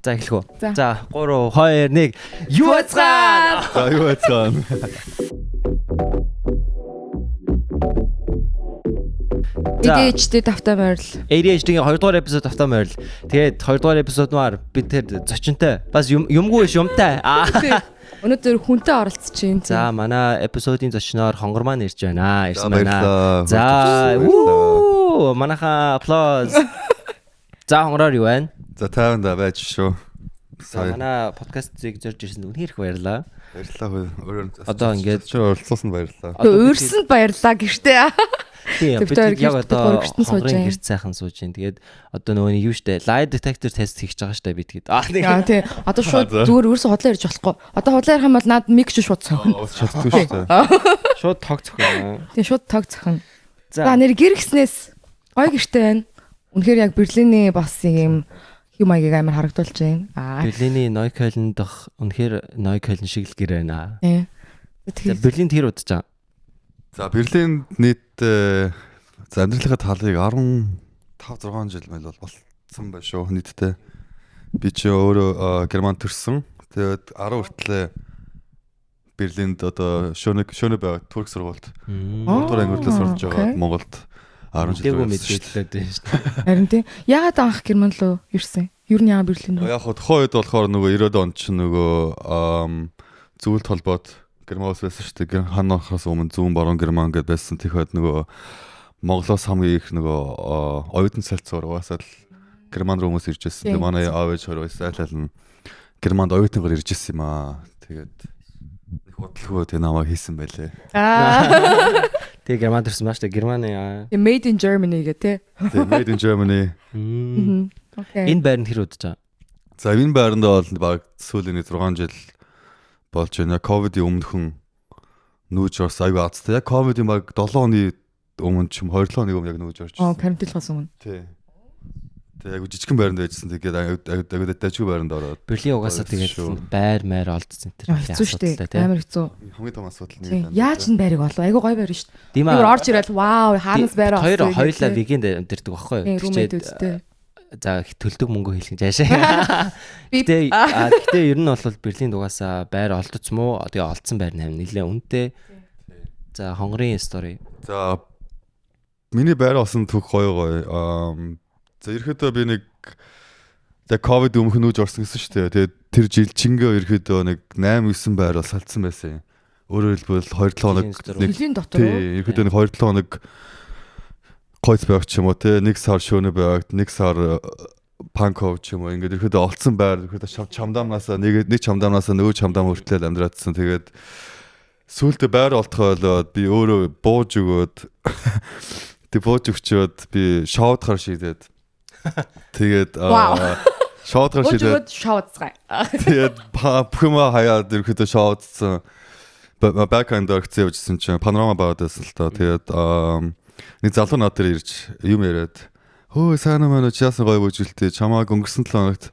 За эхлэх үү. За 3 2 1 юу яцгаана. За юу яцгаана. ADHD тавтай морил. ADHD-ийн 2 дугаар эпизод автаа морил. Тэгээд 2 дугаар эпизодноор бид тэр зочинтой бас юмгүй биш юмтай. Өнөөдөр хүнтэй оролцож байна. За манай эпизодын зочноор хонгор маань ирж байна. Ирсэн байна. За манайха applause. За хонгороор юу байна? За тайванда байж шүү. Манай подкастыг зорж ирсэнд үнэхээр их баярлалаа. Баярлалаа өөрөө. Одоо ингээд чи оролцуулсанд баярлалаа. Өөрсөнд баярлалаа гэртээ. Тийм бид яг одоо хонгорын гэрт сайхан сууж байна. Тэгээд одоо нөгөө юу штэ lie detector test хийж байгаа штэ би тэгээд. Аа тийм. Одоо шууд зүгээр өөрсөө хотлоо ярьж болохгүй. Одоо хотлоо ярих юм бол наад миг шууд цохино. Чаддгүй штэ. Шууд тог цохино. Тийм шууд тог цохино. За нэр гэр гиснээс гой гэртэй байна. Үнэхээр яг Берлиний бас юм маягийг амар харагдуулж байна. Берлиний Neukölln дах үнэхээр Neukölln шиг л гэр байна. Тэгэхээр Берлинд хэр удаж байгаа? За Берлинд нийт за амьдралынхаа талыг 15-6 жил мэл болсон байх шүү нийтдээ. Би ч өөрөө Германд төрсөн. Тэгээд 10 хүртлээ Берлинд одоо Schöneberg Турк сургуульд 3 дугаар ангиллаас сурж байгаа Монголд 10 жил мэдээлэлээд байна шүү дээ. Харин тийм. Яагаад анх Герман руу ирсэн? Юу нь яагаад Берлин рүү? Яг хоо тухайн үед болохоор нөгөө 90-ад онд ч нөгөө зөвлөлт холбоод Германаас байсан шүү дээ. Ханахаас өмнө зүүн баруун Герман гэдээ байсан. Тэгэхэд нөгөө Монголоос хамгийн их нөгөө оюутан цалцуур угаасаа л Герман руу хүмүүс ирж байсан. Тэгээ манай аав ээж хоёр байсаалал нь Германд оюутангаар ирж ирсэн юм аа. Тэгээд их бодлого тэгээ намайг хийсэн байлээ. Тэгээ Германд төрсэн маш та Германы Made in Germany гэх тээ. Тэгээ Made in Germany. Окей. Энэ байранд хэр удаж байгаа? За энэ байранд бол баг сүүлийн 6 жил болж байна. Ковидын өмнөхөн нүүж орсон аюу азтай. Яг ковидын баг 7 оны өмнө ч юм 2-7 оны өмнө яг нүүж орсон. Карантинлахаас өмнө. Тий. Тэгээ аюу жижигхэн байранд байжсан. Тэгээд аюу дажгүй байранд ороод. Берлин угаасаа тэгээд байр маяр олдсон тэр хэцүү шүү дээ. Амар хэцүү. Хамгийн том асуудал нь. Яаж энэ байрыг олов? Айгу гоё байр шүү дээ. Тийм аа. Орж ирэл вау хаанаас байр олсон. Хоёулаа вегэнд амьдэрдэг байхгүй юу? За төлдөг мөнгө хэлэх жаашаа. Гэтэ ер нь бол Берлинд угаасаа байр олдсон мó тэгээ олдсон байр нь нэлээ үнэтэй. За хонгорын стори. За миний байр олсон түүх гоё. За ерөөдөө би нэг тэгээ ковид өмнөх нүүж орсон гэсэн шүү дээ. Тэгээд тэр жил чингээ ерөөдөө нэг 8-9 байр бол салцсан байсан. Өөрөөр хэлбэл 2-7 хоног Берлин дотор. Тий, ерөөдөө нэг 2-7 хоног Kreuzberg ч юм уу те нэг сар Schöneberg нэг сар Pankow ч юм уу ингээд ихэд олцсон байр ихэд чамдаамнаас нэг чамдаамнаас нөгөө чамдаам хүртэл амьдраадсан. Тэгээд сүүлдээ байр олдохоо болоод би өөрөө бууж өгөөд тэг бууж өгчөөд би шоудхаар шийдээд тэгээд шоудхаар шийдээд шоудцгай. Тэгээд бүх юм хаяад ихэд шоудсан бэкэнд орчихсан чинь панорама баадаас л та тэгээд нэг залуу над дээр ирж юм яриад хөө сайн маань чаасан гоё бүжгэлтэй чамааг өнгөрсөн 7 хоногт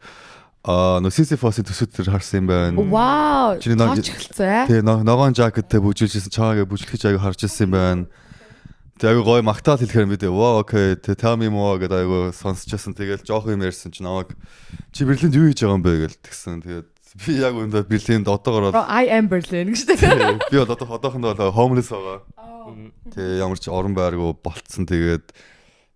нөө Sisyphos-ийн төсөд төр харсан юм байна. Вау. Тооч эхэлцээ. Тэгээ ногоон жакеттэй бүжгэлжсэн чамааг бүжгэлж аяга харж ирсэн юм байна. Тэгээ аяга гоё магтаал хэлэхээр мэдээ. Вау окей tell me more гэдэг аяга сонсчихсан. Тэгээл жоох юм ярьсан чинь намайг чи Берлинд юу хийж байгаа юм бэ гэж тэгсэн. Тэгээд би яг үүндээ Берлинд одоогоор I am Berlin гэж. би одоохондоо homeless байгаа. Тэгээ ямар ч орон байргүй болцсон. Тэгээд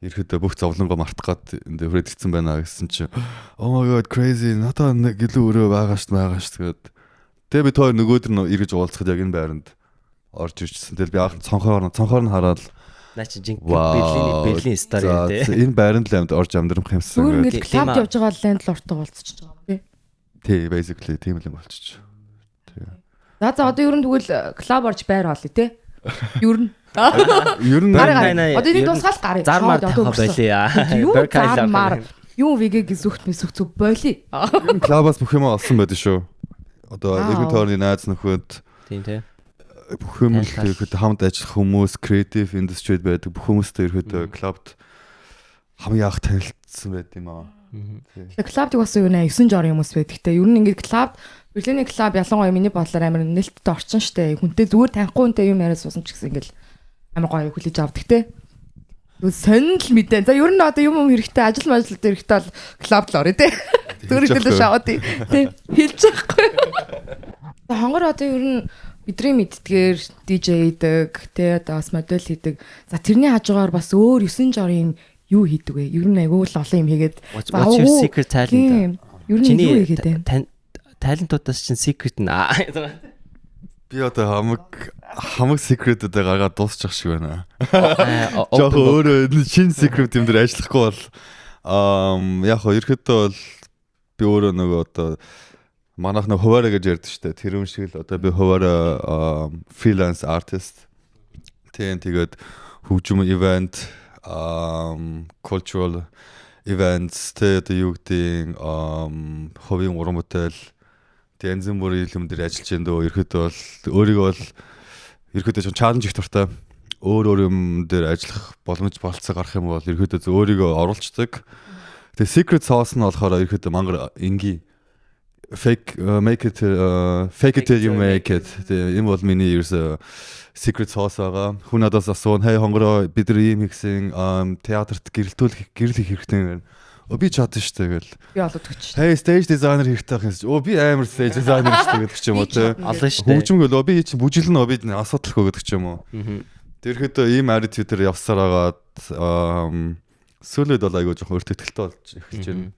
ирэхэд бүх зовлонгоо мартах гад энэ хүрээдсэн байна гэсэн чинь oh my god crazy надад нэг илүү өрөө байгаа шүү. Тэгээд би тоо нөгөөдөр нь эргэж уулзахад яг энэ байранд орж ирчихсэн. Тэгээд би анх цонхоор нь хараад наа чи Берлин стори дээ. Энэ байранд л орж амьдрах юмсан. Ингээд клуб явж байгаа лендлордтой уулзчихж байгаа юм тий. Тий basically тийм л юм болчих. За одоо ер нь тэгвэл клуб орж байр олъё тий. Ер нь одоо энэ тусгаал гарыг зармаар тавих байлээ. Юу вигийг зүгт зүг болий. Клубаас бүх юм олсон байдаг шүү. Одоо эргэн тойрны найз нөхөд тийм тий. Бүх юм ихэд хамт ажиллах хүмүүс, creative industry байдаг бүх хүмүүстэй ихэд клубд хамгийн анх танилцсан байт юм аа. Тэгээ клубд бас юу нэ 9 жор хүмүүс байдаг. Гэтэ ер нь ингээд клубд Берлиний клуб ялангуяа миний бодлоор амар нээлттэй орчин штэ. Хүнтэй зүгээр танихгүй хүнтэй юм яриад суусан ч гэсэн ингээл амар гоё хүлээж авдаг те. Сонин л мэдэн. За ер нь одоо юм хэрэгтэй ажил дээр хэрэгтэй бол клубд л орё те. Зүрхлээ шаваад тий хэлж байхгүй. Хонгор одоо ер нь бидний мэддгээр DJ-дэг тий одоо бас модель хийдэг. За тэрний хажуугаар бас өөр 9 жорын юу хийдэг вэ? Ер нь айгүй л олон юм хийгээд. What's your secret talent? Ер нь юу хийгээд байна? Талентуудаас чинь secret нь би одоо хамаг secret-үүдээ гаргаад дуусчих шиг байна. Яг өөрөө шинэ secret юм дээр ажиллахгүй бол яг хоо ерөөхдөө бол би өөрөө нөгөө одоо манайх нэг хуваараа гэж ярьдаг шүү дээ. Тэр юм шиг л одоо би хуваараа freelance artist. Тэгээд хөгжим event cultural events тэгээд юу гэдэг ховын уран бүтээл янз бүрийн юм дээр ажиллаж байна дөө. Ерөөхдөө бол өөрийгөө бол ерөөхдөө ч чаленж их дуртай. Өөр юм дээр ажиллах боломж болцоо гарах юм бол ерөөхдөө өөрийгөө оруулцдаг. Тэгээд secret sauce нь болохоор ерөөхдөө мангар ингийн fake it till you make it. Энэ бол миний ерөөсөө secret sauce байгаа. Хүн надаас асуун хай хонгороо бид нар ийм хийсэн театрт гэрэл хийх хэрэгтэй байна. Би чадсан шүү дээ гэл. Би олоод өгч. Хай stage designer хэрэгтэй байх юм. Би амар stage designer шүү дээ гэдэг ч юм уу те. Олон шүү дээ. Хөгжмөл би чи бүжиглэн би асуудалгүй гэдэг ч юм уу. Тэрхэд ийм attitude-ээр явсаар агаад сүүлээд бол айгуу жоохон өөртөө ихтэй болж эхэлж байна.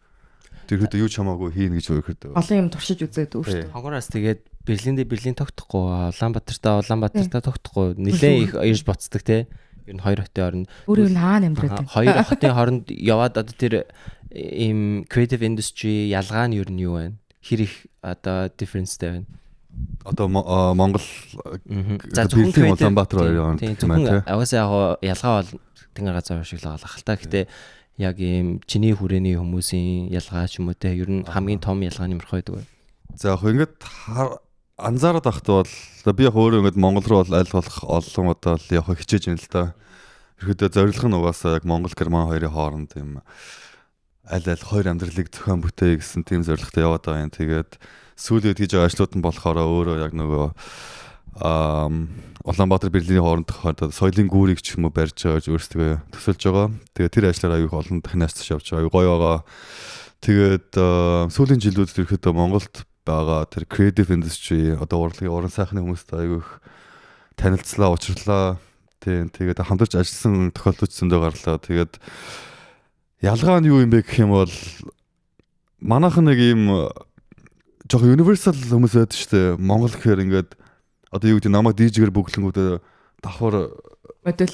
Тэрхэд юу ч хамаагүй хийн гэж өөрөхдөө. Олон юм туршиж үзээд өөртөө. Хонгороос тэгээд Берлин тогтохгүй, Улаанбаатартаа тогтохгүй. Нилээн их ирж боцдог те. Ер нь хоёр хотын хооронд. Өөр нь хаана амьдраад байна? Хоёр хотын хооронд яваад одоо тэр ийм creative industry ялгаа нь ер нь юу вэ? Хэр их одоо difference-тэй байна? Одоо Монгол за зөвхөн Улаанбаатар хоёр тийм байна. Аваасаа яг ялгаа бол тэнгэр газар шиг л байгаа л та. Гэтэ яг ийм чиний хүрээний хүмүүсийн ялгаа ч юм уу те ер нь хамгийн том ялгаа нь ямар байдаг вэ? За яг ингээд анзаараад ахтаа бол би яг өөрөө ингээд Монгол руу бол аль болох олон удаа л явах хичээж байна л да. Ерөөдөө зорилго нь угаасаа яг Монгол Герман хоёрын хооронд юм аль хоёр амьдралыг зохион бүтээе гэсэн тийм зорилготой яваад байгаа юм. Тэгээд сүүлд хийж байгаа ажлууд нь болохоор өөрөө яг нөгөө Улаанбаатар Берлиний хооронд соёлын гүүрийг ч юм уу барьж байгаа өөрсдөө төсөлж байгаа. Тэгээд тэр ажлаараа аюул олон дахнаас явж байгаа. Аюул гоё байгаа. Тэгээд сүүлийн жилүүд ирэхэд Монголд байгаа тэр creative industry одоо урлагийн уран сайхны хүмүүстэй аюул танилцлаа, уулзлаа. Тэгээд хамтарч ажилласан тохиолдлууд зөндөө гарлаа. Тэгээд ялгаа нь юу юм бэ гэх юм бол манайхан нэг юм жоо universal хүмүүс байдаг шүү дээ. Монгол гэхээр ингээд одоо юу гэдэг намайг DJ-гэр бүглэнгүүдээ давхар модель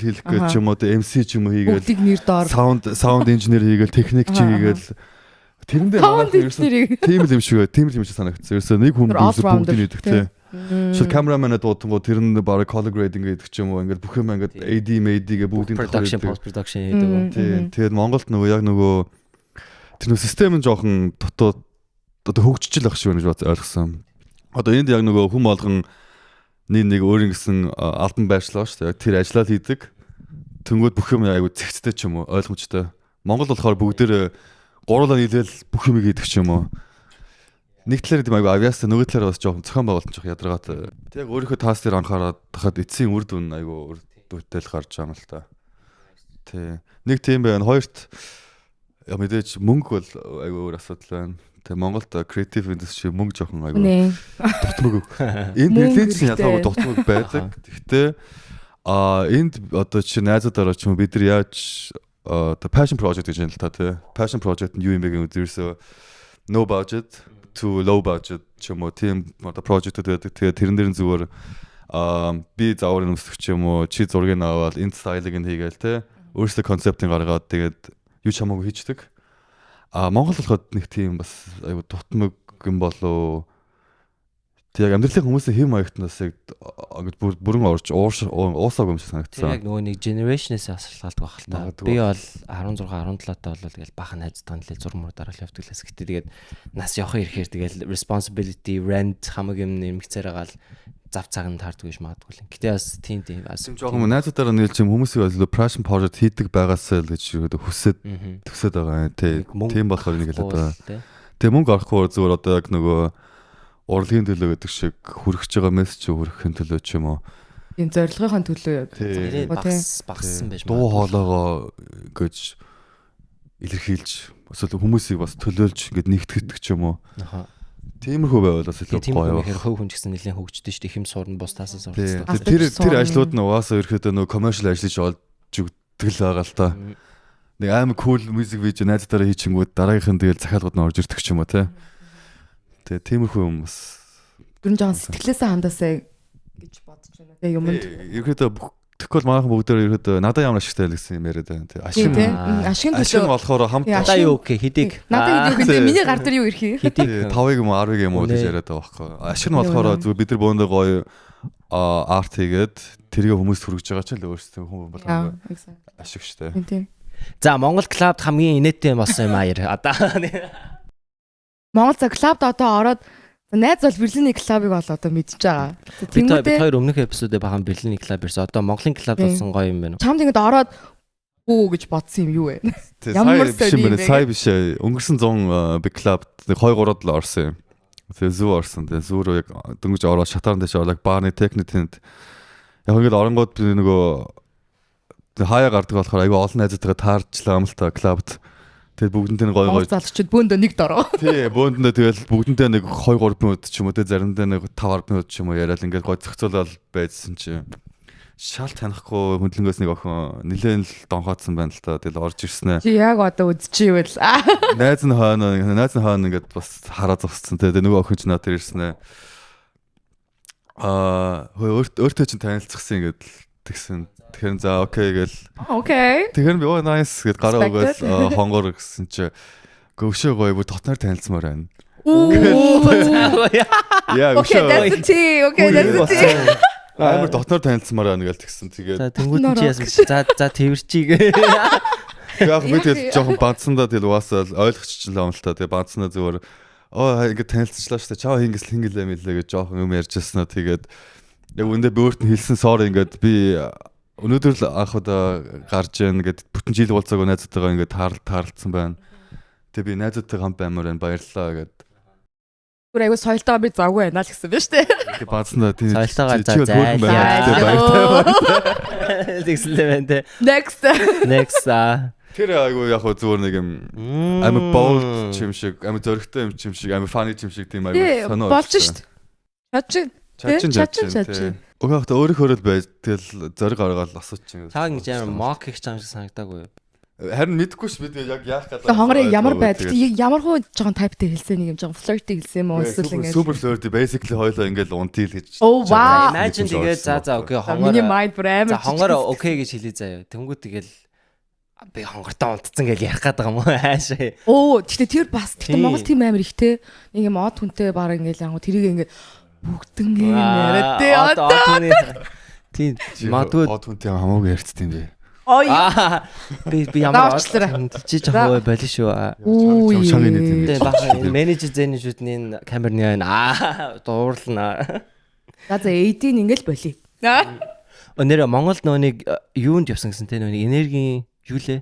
хийх гэж ч юм уу MC ч юм уу хийгээл бүгдийг нэр доор sound engineer хийгээл техник чи хийгээл тэрэндээ тийм л юм шиг санагдсан. Ерөөсөө нэг хүн бүгдийг нэгдэг те. Шил камераман дуудангууд тэр нь бараг color grading гэдэг ч юм уу ингээд бүх юм ингээд AD гээ бүгдийг production post production хийдэг. Тийм. Тэгээд Монголд нөгөө яг нөгөө тэр нөгөө систем нь жоохон дотоод одоо хөгжиж л ах шиг байна гэж ойлгосон. Одоо энд яг нөгөө хүм болгон нэг өөрийн гэсэн альбом байршлаа шүү дээ. Яг тэр ажиллаад хийдэг. Тэнгүүд бүх юм айгу цэгцтэй ч юм уу ойлгомжтой. Монгол болохоор бүгдээр гурлаа нийлээл бүх юм хийдэг ч юм уу. Нэг талаар юм айгу авиастай нөгөө талаар бас жоохон зохион байгуулалт жоох ядаргаатай. Тэг яг өөрийнхөө таас дээр анхаараад тахад эцсийн үр дүн айгу үр дүнтэй гарч байгаа юм л та. Тий. Нэг тийм байна. Хоёрт мэдээж мөнгө бол айгу өөр асуудал байна. Тэгээ Монголд creative industry мөнгө жоохон айгу дутмаг. Энд Берлинд ч ялгаагүй дутмаг байдаг. Гэхдээ энд одоо чи найзуудаараа ч юм бид нар яаж одоо passion project гэж юм л та тий. Passion project нь юу юм бэ гэдэг үгээрээ no budget to low budget ч юм уу тийм одоо project-ууд байдаг. Тэгээ тэрэн дээр нь зүгээр би заавар нэмсэх ч юм уу чи зургийг аваад энэ стайлыг нь хийгээл тий. Өөрөөсөө концептыг гаргаад тэгээд юу ч хамаагүй хийчихдэг. Монгол болоход нэг тийм бас айгу дутмаг юм болоо. Тэг яг амьдралын хүмүүсийн хэм маягтнаас яг бүрэн орж уусаагүй юм шиг санагдсан. Яг нөгөө нэг generation-ээс асуулталдаг байх л та. Би бол 16 17 таа болол тэгэл бахан найзтайгаа нэлээд зурм мөр дараалал явдаг лээс. Гэтэ тэгээд нас явах ирэхээр тэгэл responsibility, rent хамаг юм нэмэгцээр байгаа л зав цагаанд таардаг гэж магадгүй л. Гэтэ бас тийм жоохон найзуудаараа нийлж юм хүмүүсийг бол passion project хийдэг байгаасаа л гэж хүсээд төсөөд байгаа юм. Тийм болохоор нэг л одоо. Тэгээ мөнгө авахгүй зүгээр одоо яг нөгөө урлагийн төлөө гэдэг шиг хүрэж байгаа мессеж хүргэхийн төлөө ч юм уу. Тийм зорилгын төлөө яг. Багассан байж магадгүй. Дуу хоолойгоо гэж илэрхийлж эсвэл хүмүүсийг бас төлөөлж ингээд нэгтгэдэг ч юм уу. Аха. Тиймэрхүү байвал бас илүү гоё. Тэгэхээр хувь хүн ч гэсэн нэлээд хөгждөг шүү дээ. Хэм сурна бусдаас сурна. Тэр ажлууд нь угаасаа ерөөхдөө нөгөө commercial ажиллаж олж өгдөг л байгаа л та. Нэг амар cool music video найзтайраа хийчихэнгүүт дараагийнх нь тэгэл захиалгууд нь орж ирдэг ч юм уу те. Тэгээ тиймэрхүү юм бас. Гүн жоон сэтгэлээсээ хандаасаа гэж бодож байна. Тэгээ юмд. Ерөөхдөө тэгэхгүй манайхан бүгдээр ерөөхдөө надад ямар ашигтай л гэсэн юм яриад байна те. Ашиг нь болохоор хамт надаа юу гэх хэдийг. Надад хэдийг миний гар дээр юу ирэх юм? Хэдийг 5-ыг юм уу 10-ыг юм уу гэж яриад байгаа байхгүй. Ашиг нь болохоор зүгээр бид нар бөөндөө гоё арт хийгээд тэрийг хүмүүст хүргэж байгаа ч л өөрсдөө хүн болгоо ашиг штэ. Тийм. За Монгол клубд хамгийн инээдтэй болсон юм аяар. Одоо Монгол клубд одоо ороод найз бол Берлиний клубыг бол одоо мэдчихэж байгаа. Бид хоёр өмнөх эпизодыг бахан Берлиний клуб ирсэн. Одоо Монголын клуб болсон гоё юм байна. Чамд ингэж ороод үү гэж бодсон юм юу вэ? Ямар сая биш өнгөрсөн 100 би клубд 2-3-д л орсон юм. Тэгээ зүү орсон. Тэгээ зүү рүү яг дөнгөж ороод шатаан дэш ороод бааны техниктэнд яг ингээд оронгууд би нөгөө хаяа гардаг болохоор айгүй олон найзтайгаа таарчлаа юм л та клубд. Тэгээд бүгдэнтэй гоё залчид бөөндөө нэг дороо. Тий, бөөндөө тэгэл бүгдэнтэй нэг 2-3 минут ч юм уу те заримдаа нэг 5-10 минут ч юм уу яриад ингээд гоё зохицуулаад байжсэн чи шал танихгүй хөндлөнгөөс нэг охин нилээн л донхоодсон байна л та. Тэгэл орж ирсэн ээ. Чи яг одоо үзчихвэл найз нь хойно ингээд бас хараа зогссон те. Тэгээ нөгөө охин ч надад ирсэн ээ. Өөртөө чинь танилцсан ингээд тэгсэн. Тэгэхээр за окей гээл. Окей. Тэгэхээр би nice гэд гараа өгөөл хонгор гэсэн чи гөвшөө гоё бүр дотноор танилцмаар байна. Яа окей that's it. Амар дотноор танилцмаар байна гээл тэгсэн. Тэгээд за тэнгуүтэн чи яасан. За тэрчиг. Яг би тэгэл жоохон бандсандаа тэгэл угаасаа ойлгочихлаа юм л та. Тэгээ бандсандаа зүгээр ингээд танилцчихлаа шүү дээ. Чаа хингэлээ мэлээ гэж жоохон юм ярьжсэн. Тэгээд яг үндэ би өөрт нь хэлсэн sorry ингээд би өнөөдөр л анх удаа гарч ийн гэд бүтэн жил уулзаагүй найзтайгаа ингээд таарлцсан байна. Тэгээ би найзтайгаа хамт баймаар байна баярлалаа гэд. Бүр айгу соёлтойгоо би завгүй байна л гэсэн биз дээ. Тэгээ баацнаа тийм соёлтойгоо тэгсэн л байна те. Next. Тэр айгу яг зүгээр нэг юм амар bold юм шиг, амар зөрөгтэй юм шиг, амар funny юм шиг тийм айгу сонио. Болж шít. Чачин. Өгөөхт өөрөөр байж тэгэл зориг гаргаад асууч чинь. Цаа ингэж амар mock хийх юм шиг санагдаагүй юу? Харин мэдгүй ш бид яг яах гэдэг. Хонгорын ямар байдаг. Ямар хуу жоохон typeтэй хэлсэн нэг юм жоохон flirty хэлсэн юм уу эсвэл ингэ. Super flirty basically хоёлоо ингээл унтил гэж. Oh wow. Imagine тэгээ за окей хонгор. Миний mind бүр амар. За хонгор окей гэж хэлээ заяа. Тэнгүү тэгэл би хонгортой унтцсан гэж ярих гэдэг юм уу хаашаа. Оо гэхдээ тэр бас гэхдээ Монгол тийм амар ихтэй нэг юм од хүнтэй баг ингээл яг тэрийг ингээд бүгднгийн яриад тий одоо тийм магадгүй од хүнтэй хамаагүй ярьцсан юм бэ. Би ямар чи жоо болио шүү. Шагийн нэг юм. Тэгээ баха менежер зэний шүтний камерны дуурлана. За эдийн ингээл болио. Өнөр Монголд нөөник юунд явсан гэсэн те нөөник энергийн юу лээ?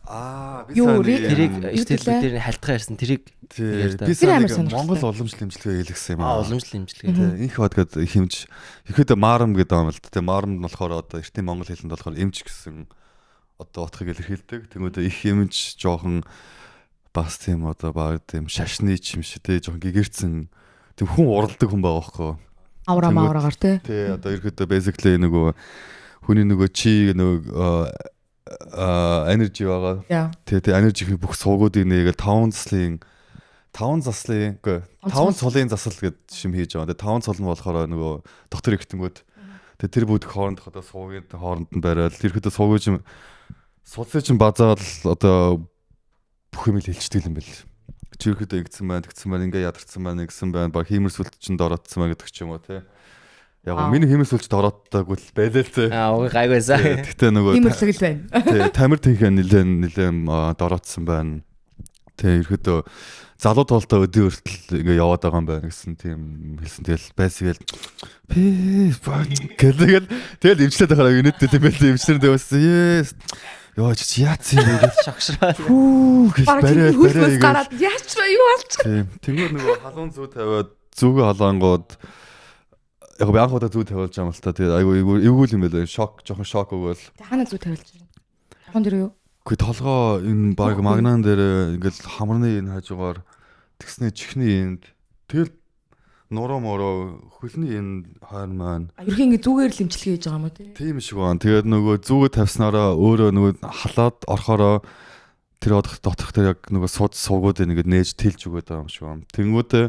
Би тэрийг стил дээр халтгаа ярьсан тэрийг би сайн Монгол уламжлал имчилгээ хийлгсэн юм аа. Уламжлал имчилгээ. Инх бод гэдэг хэмж ихэд марам гэдэг юм л тэ марам нь болохоор одоо эртний монгол хэлэнд болохоор эмч гэсэн одоо утгыг илэрхийлдэг. Тэнгүүдээ их эмч жоохон бас тийм одоо баг тийм шашны юм шиг тэ жоохон гэгэрцэн тийм хүн уралдаг хүн байгаа байхгүй. Авраагаар тэ. Тэ одоо ихэд basically нөгөө хүний нөгөө чи нөгөө energy байгаа. Тэгээ energy-ийн бүх суугуудыг нэгээл 5 цолын 5 цолын засал гэдэг шим хийж байгаа. Тэгээ 5 цол нь болохоор нөгөө доктор ихтэнгүүд. Тэгээ тэр бүгд хоорондох одоо суугийн хооронд нь бариад ирэхдээ суугийн сулсын чинь базаал одоо бүх юм хэлчихдэг юм байл. Чи ирэхдээ ингэсэн байна, ингээ ядарсан байна, гэсэн байна. Баг хиймэрсүүлт чинь дороодсон байна гэдэг ч юм уу тий. Яг миний хиймэрсүүлж дороодтойггүй л байлаа л тий. Гайгүйсаа. Тэгтээ нөгөө хиймэрлэг л байна. Тий, тамир тэнхээ нилээн дороодсон байна. Тий, ирэхдээ залуу тоолтой өдөө хүртэл ингээ яваад байгаа юм байна гэсэн тийм хэлсэн. Тэгэл байсгээл тэгэл имчлээд байгаа юниттэй юм байл имчлэр дэвсэн. Yes. Йоо чи яац юм бэ? Шогшраад. Барай гараад яачраа юу болчих. Тийм. Тэгмээ нөгөө халуун зүү тавиад зүгөө халаангууд яг би анхудаа зүү тавиулж байгаа юм л та. Тэгээд айгу эвгүй юм байлаа. Шок, жоохон шок өгөөл. Хаана зүү тавиулж байна? Хон дэр юу? Гэхдээ толгоо энэ баг магнан дээр ингээл хамрны энэ хажуугаар тэгснэ чихний энд тэгэл нуруу мороо хөлний энэ хойно маань ерхий ингээ зүгээр л имчилгээ хийж байгаа юм уу тийм шиг байна. Тэгээд нөгөө зүгөө тавьснараа өөрөө нөгөө халаад орохороо тэр доторх тэр яг нөгөө суугууд ингээд нээж тэлж өгöd байгаа юм шиг байна. Тэнгүүтээ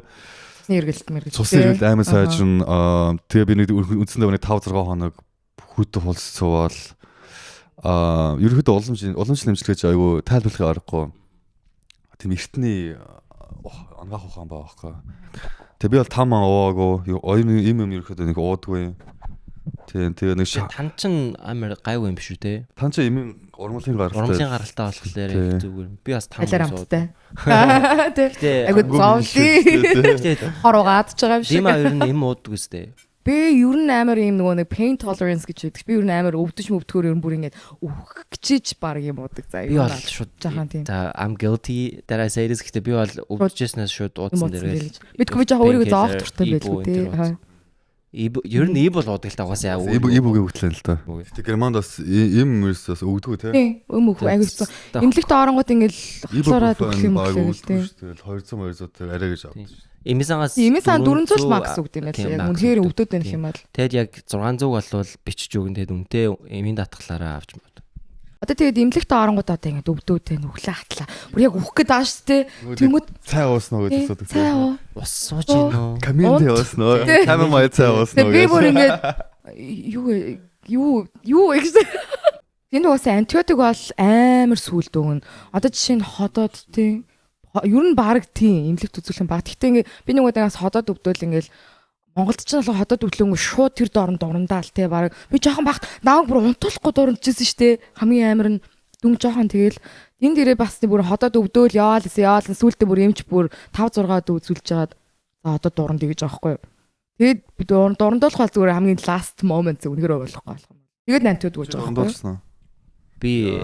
цусны эргэлт амар сайжин тэгээ би нэг үндсэндээ нэг 5 6 хоног хүүтэ хулцсуувал ерөөхдөө уламж нэмжлэгч айгу тайлбарлахыг аргагүй. Тийм эртний ангаах ухаан байгаа байхгүй. Тэгээ би бол 5 ман ууаагүй, юм ерөөхдөө нэг уудгүй. Тэгээ нэг тан чин амар гайгүй юм биш үү те. Тан чин юм урмлын гаралтай болохоор зүгээр. Би бас 5 суудаг. Тэгээ айгу зовлий. Хоруугаад ч байгаа юм шиг. Тийм ер нь юм уудаг үстэй. Би ер нь амар юм нөгөө нэг pain tolerance гэж байдаг. Би ер нь амар өвдөж мөвдгөр ер нь бүр ингэж гिचиж баг юм уудаг. За би бол шууд жахан тийм. За I'm guilty that I say this гэхдээ би бол өвдөжснээс шууд уудсан дээрээ. Мэдгүй би жаа өөрийгөө зоох туртай байлгүй тий. Ер нь ибл уудаг л тагаас яа. Ибүгийн хөтлөн л та. Тэг Германд бас им мөрсөөс өвдгөө тий. Тийм өмөг айгуулсан. Имлэгт оронгууд ингэж хацаараад өгөх юм байна тий. 200 200 арай гэж авдаг. Имисангаас 400 макс үг юм байл. Яг үнэхээр өвдөд байх юм бол. Тэгэд яг 600 болвол бичиж өгөн тэгэд үнтэй эмийн датглаараа авч мод. Одоо тэгээд имлэгт оронгууд одоо ингэ өвдөөтэй нүглээ хатлаа. Бүр яг ухах гээд ааш тээ. Тэнгүүд цай ууснаа гэж асуудаг. Цай уу. Ус сууж гин үү. Камин дээр ууснаа. Камин май цай ууснаа. Би бүр ингэ юу гэсэн. Энэ уус антибиотик бол амар сүлд өгнө. Одоо жишээ нь ходоод тий. Ер нь баг тийм имлэгт үзүүлэх баг. Гэхдээ ингээ би нэг удаагаас ходоод өвдөөл ингээл Монголд ч бол ходоод өвдлөнгөө шууд тэр дорндаа л тий баг. Би жоохон багт нааг бүр унтуулахгүй дурандчихсэн штэ. Хамгийн амар нь дүн жоохон тэгэл энэ дээрээ бас бүр ходоод өвдөөл яал сүултээ бүр эмч бүр 5 6-аад үзүүлж жаад за одоо дуранд гэж аахгүй. Тэгээд би дурандуулах бол зүгээр хамгийн last moment үнэхээр ойлгохгүй болох юм. Тэгээд нантууд өгч байгаа байхгүй. Би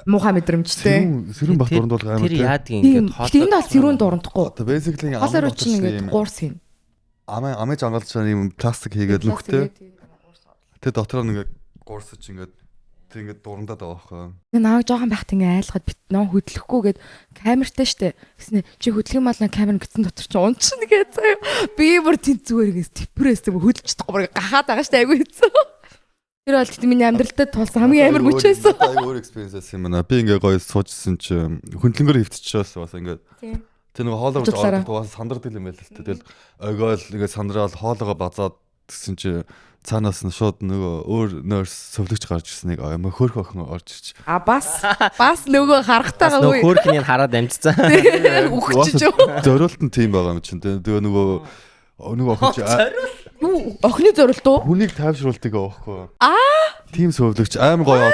муухай мэдрэмжтэй. Сэрүүн бат дурандуулах амар тийм. Тэр яадаг ингээд хоол. Тэнд бол сэрүүн дурандахгүй. Одоо basically хоол руучин ингээд гуурс юм. Амж ангалж байгаа юм пластик хийгээд нүхтэй. Тэгээ дотроо ингээд гуурсаж ингээд тэг ингээд дурандаад байгаа байхгүй. Тэгээ нааг жоохон байхад ингээд айлгаад бит нөө хөдлөхгүйгээд камертай штэ. Гэснэ чи хөдлөх юм бол камер гитсэн дотор чи унчихна гэж заяа. Би бүр тэнд зүгээр ингээд степрээс хөдөлж чадахгүй бүр гахаад байгаа штэ айгүй хэцүү. Тэр бол тийм миний амьдралтад тулсан хамгийн амар мөч байсан. Өөр experience юм байна. Би ингээ гоё суужсэн чи хөндлөнгөөр хөвтчихөөс бас ингээ. Тэр нэг хоолоо бас сандардаг юм байл л та. Тэгэл ойгоол ингээ сандраад хоолоогоо базаад гэсэн чи цаанаас нь шууд нөгөө өөр нерс сөвлөгч гарч ирсэн нэг амар хөөх охин орж ирч. Бас нөгөө харахтайгаа үе. Хөөхнийг хараад амжицсан. Үхчихэж. Зориулт нь тийм байгаа юм чинь. Тэгээ нөгөө охин чи юу охины зорилт уу? Хүнийг тайвшруулдаг аахгүй. Тим сөвлөгч амар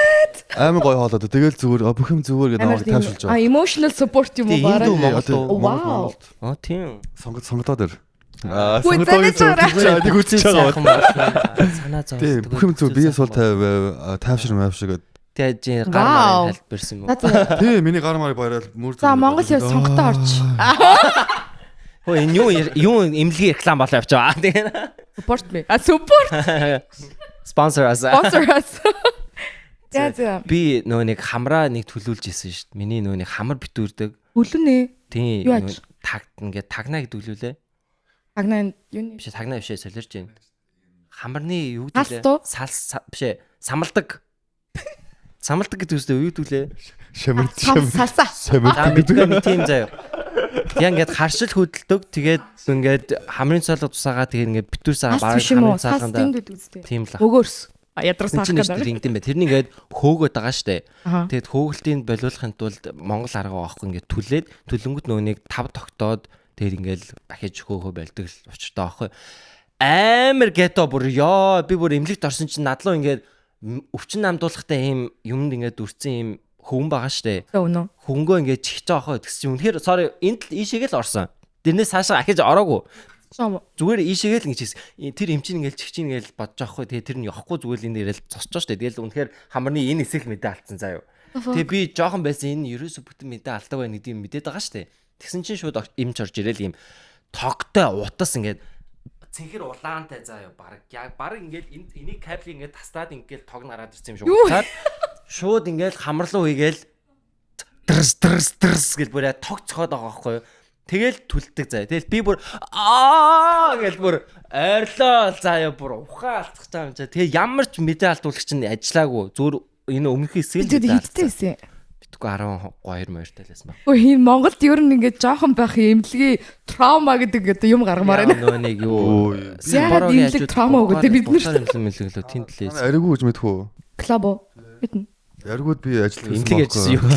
гоё хоолоод тэгэл зүгээр бүх юм зүгээр гэдэг намайг тайвшруулж байгаа. Emotional support юм уу бараг. Вау. Тийм. Сонготоо дээр. Сонготоо нэг үтсэж байгаа. Санаа зовж. Тийм бүх юм зүгээр биес бол тайвшир. Тэгээд гар марыг тайлбарсан юм. Тийм миний гар марыг баярал мөр. За Монгол яв сонготоо орч. Хөө энэ юу имлэгийн реклам болоо явчаа. Тэгээд support me. Support. Sponsor us. За. Би нөгөө нэг хамраа нэг төлүүлж исэн шүү дээ. Миний нөгөө нэг хамар битүүрдэг. Үлэнэ. Тийм. Ингээд тагнаа гэдэг үлүүлээ. Тагнаа юу? Биш тагнаа бишээ солирч байна. Хамарны юу гэдэг вэ? Бишээ самалдаг. Самалдаг гэдэг үстэй юу гэдэг вэ? Салсаа. Самалдаг тийм заяа. Яг ингээд харшил хөдөлдөг. Тэгээд ингээд хамрын цолго тусаагаа тэгээд ингээд битүүрсаа бараг хамрын цаалганда. Тийм л. Өгөөс. Ядарсан хаа гэдэг юм бэ. Тэрний ингээд хөөгöd байгаа штэ. Тэгээд хөөгөлтийг болиулахын тулд Монгол арга байхгүй ингээд түлээд төлөнгөт нөгөө нэг 5 тогтоод тэгээд ингээд ахиж хөөхөө байлдаг л учиртай байхгүй. Амар гето бүр ёо би бүр эмнэлэгт орсон чинь надлуу ингээд өвчин намдуулахтай ийм юмд ингээд үрцэн ийм хөвөн байгаа штэ. Хөнгөө ингээд чихж байгаа хөө тэгс чи үнэхээр sorry энд л ийшээгээ л орсон. Дэрнээс цаашаа ахиж ороогүй. Зүгээр ийшээгээ л ингэж хийсэн. Тэр эмчийн ингээл чихчин ингээл бодож байгаа хөө. Тэгээ тэр нь явахгүй зүгээр л энэ ирэл цосчоо штэ. Тэгэл үнэхээр хамарны энэ хэсэг мэдээ алдсан заа юу. Тэгээ би жоохон байсан энэ ерөөсө бүтэн мэдээ алдаг байх гэдэг юм мэдээд байгаа штэ. Тэгсэн чинь шууд эмч орж ирэл ийм тогтой утас ингээд цэнхэр улаантай заа юу. Баг ингээд энийг кабель ингээд тастаад ингээд тог нараад ирсэн юм шиг. Шууд ингээл хамарлуу хийгээл дэрс гэж бүр тог цохоод байгаа байхгүй юу. Тэгэл түлдэг заа. Тэгэл би бүр гэж бүр ойрлоо заяа бүр ухаан алцах байгаа юм чаа. Тэгээ ямар ч мэдээ алдуулагч нь ажиллаагүй. Зүгээр энэ өмнөх хэсэг л хийдтэй. Битгүй 12 моёртай лээс баг. Өө хин Монголд ер нь ингээд жоохон байх эмнэлгийн траума гэдэг одоо юм гаргамаар байна. Нөө нэг юу. Яагаад эмнэлэг траума өгөө бид нар мэлгэлөө тэнд лээс. Аригүй гэж мэдхүү. Клабо бидэн. Яргууд би ажиллаж эмнэлэг ярьжсэн юу.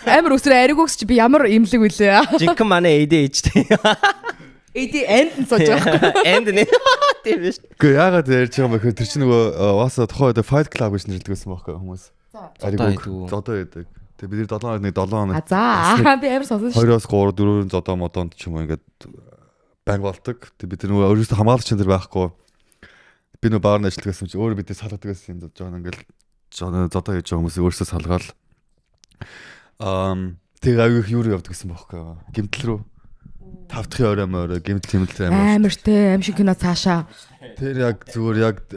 Амар өсрөө аригуугс чи би ямар эмнэлэг вүлээ. Жинхэнэ манай ADHD. AD end сууж байгаа. End нэ. Тийм биш. Гэхдээ яагаад ярьж байгаа юм бэ? Тэр чинь нөгөө Васа тухайд Fight Club гэж нэрлэдэг байсан байхгүй хүмүүс. Аригуу зодоо гэдэг. Тэгээ бид 7 хоног. За би амар сонсож. 2-3 4 зодоо модонд ч юм уу ингээд банк болдог. Тэгээ бид нөгөө өөрөөсөө хамгаалагч энэ байхгүй. Би нөгөө баарны ажилладаг гэсэн чинь өөрөө бидээ салгадаг гэсэн юм жоо ингээл зодоо хийж байгаа хүмүүсийг өөрөөсөө салгаал. Тэгээ аяг их юу явдаг гэсэн байхгүй. Гэмтэл рүү. 5 дахь орой гэмтэл тэмэлтэй амар те аим шиг кино цаашаа. Тэр яг зүгээр яг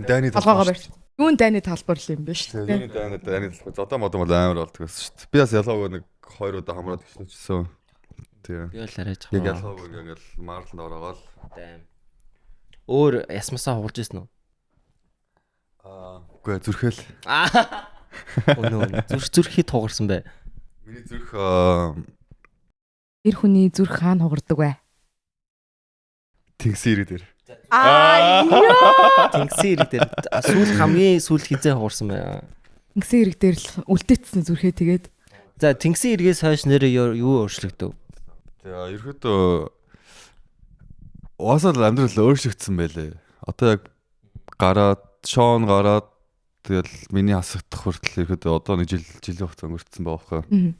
дайны талбараа барьж. Юун дайны талбар л юм биш үү? Юуны дайны талбар. Зодоо модон бол амар болдог гэсэн шүү дээ. Би бас ялгаагүй нэг 2 удаа хамраад гिचлээжсэн. Тэгээ. Би л арайж байгаа. Яг ялгаагүй ингээл маарланд ороогоол. Дайм. Өөр ясмасаа хуурж ирсэн үү? Үгүй зүрхэл. Өнөө зүрхий тугарсан бай. Миний зүрх эр хүний зүрх хаана хугардаг вэ? Тэнгисийн ирэг дээр. Тэнгисийн ирэг дээр. Хамгийн сүүл хизээ хуурсан бай. Тэнгисийн ирэг дээр л үлдээсэн зүрхээ тэгээд. За тэнгисийн иргээс хойш нэрээ юу өөрчлөгдөв? За ерөөдөө уусаал амьдрал өөрчлөгдсөн байлээ. Одоо яг Шон гараад тэгэл миний хасагдах хүртэл ерөөдөө одоо нэг жилийн хугацаа өнгөрцөн байгаа байхгүй.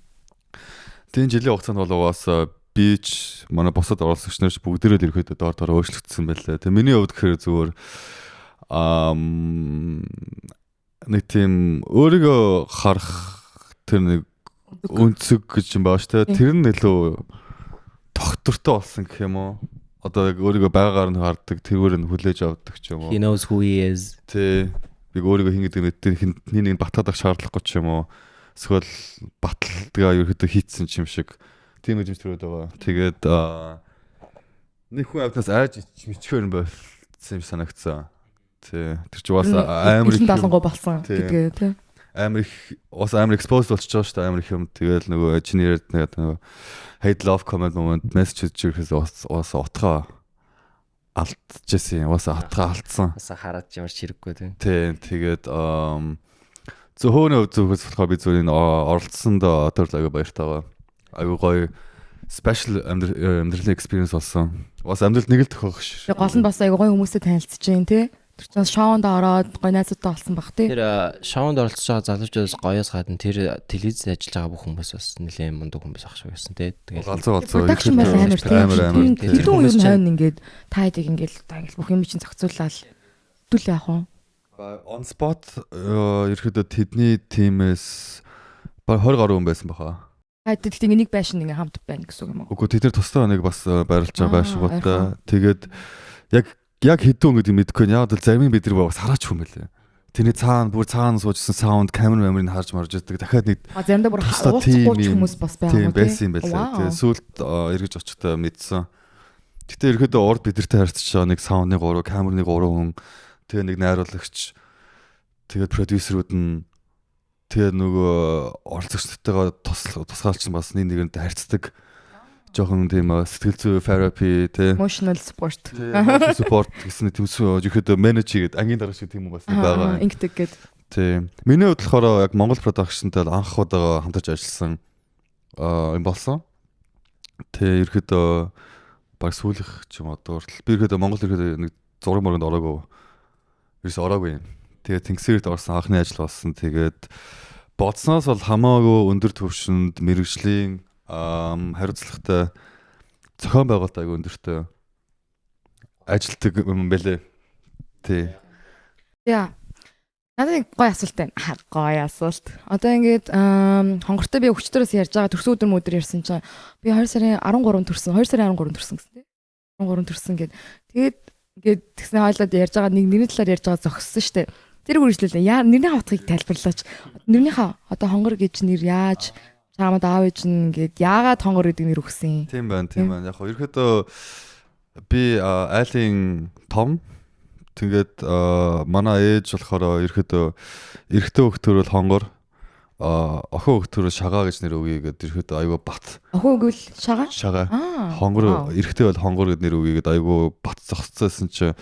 Тийм жилийн хугацаанд бол бас бич манай босод оролцогч нарч бүгдээрээ ерөөдөө доор өөрчлөгдсөн байлээ. Тэгээ миний хувьд гэхээр зүгээр нэг тийм өөрийгөө харах тэр нэг өнцөг гэж юм бааш тэ тэр нь илүү тогтвортой болсон гэх юм уу. Одоо яг өөрийгөө байгаагаар нь хардаг, тэргээр нь хүлээж авдаг ч юм уу. He knows who he is. Тэ би өөрийгөө хин гэдэг нь хин нэг батгаадах шаардлагагүй ч юм уу. Эсвэл баталгаа ерөөдөө хийцэн ч юм шиг тийм гэж төрөөд байгаа. Тэгээд нэг хүн авднаас айж мичгээр болсон юм санагцсан. Тэ тэр чи бас амар их далангуй болсон гэдгээ тэ. Амар их бас амар expose болчихж байгаа шүү дээ. Амар их юм. Тэгэл нөгөө чиний яриад нөгөө hate love comment moment message хийхээс бас утгаа алдчихсан. Бас утгаа алдсан. Бас хараад ямар ч хэрэггүй тийм. Тийм тэгээд зөвхөн зөвхөс болохоор би зүгээр оролцсонд тэр аяга баяртай байгаа. Аяга гоё special амьдралын experience болсон. Бас амьдрал нэг л тохиох ш. Гол нь бас аяга гоё хүмүүстэй танилцж जैन тий. Тэр чинь шоунд ороод гоё найзуудтай болсон баг тий. Тэр шоунд оролцож байгаа залуучуудаас гоёос гадна тэр телевизэд ажиллаж байгаа бүх хүмүүс бас нэлээд мундаг хүмүүс ах шиг байсан тий. Тэгээд галзуу production бол амар тий. Тэр үеийн хойно ингээд таадаг ингээд бүх юм чинь зохицуулаад хэдүүл яах вэ? On spot ерөөдөө тэдний тимээс баг 20 гаруй хүн байсан баха. Тэгэхдээ нэг байшин ингээ хамт байна гэсэн үг юм уу? Үгүй тэд нар тусдаа нэг бас байрлаж байгаа байшгуудаа. Тэгээд яг хэдэн өнгөд мэдэхгүй яг л зарим бид нар бас хараач хүн байлээ. Тэний бүр цаана суужсэн саунд камерын харж марж байдаг. Дахиад нэг заримдаа бүр ууцгүй хүмүүс бас байгаа юм байсан юм байлээ. Тэгээд сүүлд эргэж очихдаа мэдсэн. Гэтэ ерөөдөө урд бидэртэй харьцаж байгаа нэг саундны 3 камерны 3 хүн тэгээ нэг найруулагч тэгээд продюсерүүд нь тэгээ нөгөө оролцогчдтойгоо тусгаалч нь бас нэгэнд харьцдаг жоохон тийм сэтгэл зүй therapy тэ emotional support гэсэн тийм ерөөдөө менеж хийгээд ангийн дараа шиг тийм юм бас байгаа. Ингэдэг гээд. Тийм. Миний хувьд болохоор яг Монгол продакшнтай анх удаага хамтарч ажилласан юм болсон. Тэгээ ерөөдөө баг сүүлэх ч юм одоо хүртэл би ерөөдөө Монгол ерөөдөө нэг зураг мөрөнд ороогүй. Ерөөс ороогүй юм. Тэгээд Тэнгисээрт орсон анхны ажил болсон. Тэгээд бодсноос бол хамаагүй өндөр түвшинд мэрэгжлийн хариуцлагатай зохион байгуулалт аягүй өндөртэй ажилтдаг юм бэлээ. Тий. Яа. Надад гоё асуулт байна. Гоё асуулт. Одоо ингээд хонгортой би өчтөрөөс ярьж байгаа төрсөн өдөр ярьсан чинь би 2 сарын 13 төрсөн. 2 сарын 13 төрсөн гэсэн тий. 13 төрсөн гэд. Тэгээд ингээд тэгснэ хойлоод ярьж байгаа нэг нэрний талаар ярьж байгаа зогссон шүү дээ. Тэр үргэлжлүүлээ. Яа нэрний хавтгыг тайлбарлаач. Нэрнийхээ одоо хонгор гэж нэр яаж чамд аав ээж нь ингээд яагаад хонгор гэдэг нэр өгсөн юм? Тийм байна. Яг ерөөдөө би айлын том тэгээд манай ээж болохоор ерөөдөө эрэгтэй хөлтөр бол хонгор охин хөлтөр шагаа гэж нэр өгье гэдэг ерөөдөө айгүй бат. Охин гэвэл шагаа? Шагаа. Хонгор эрэгтэй бол хонгор гэдэг нэр өгье гэдэг айгүй бат зогсцсон чи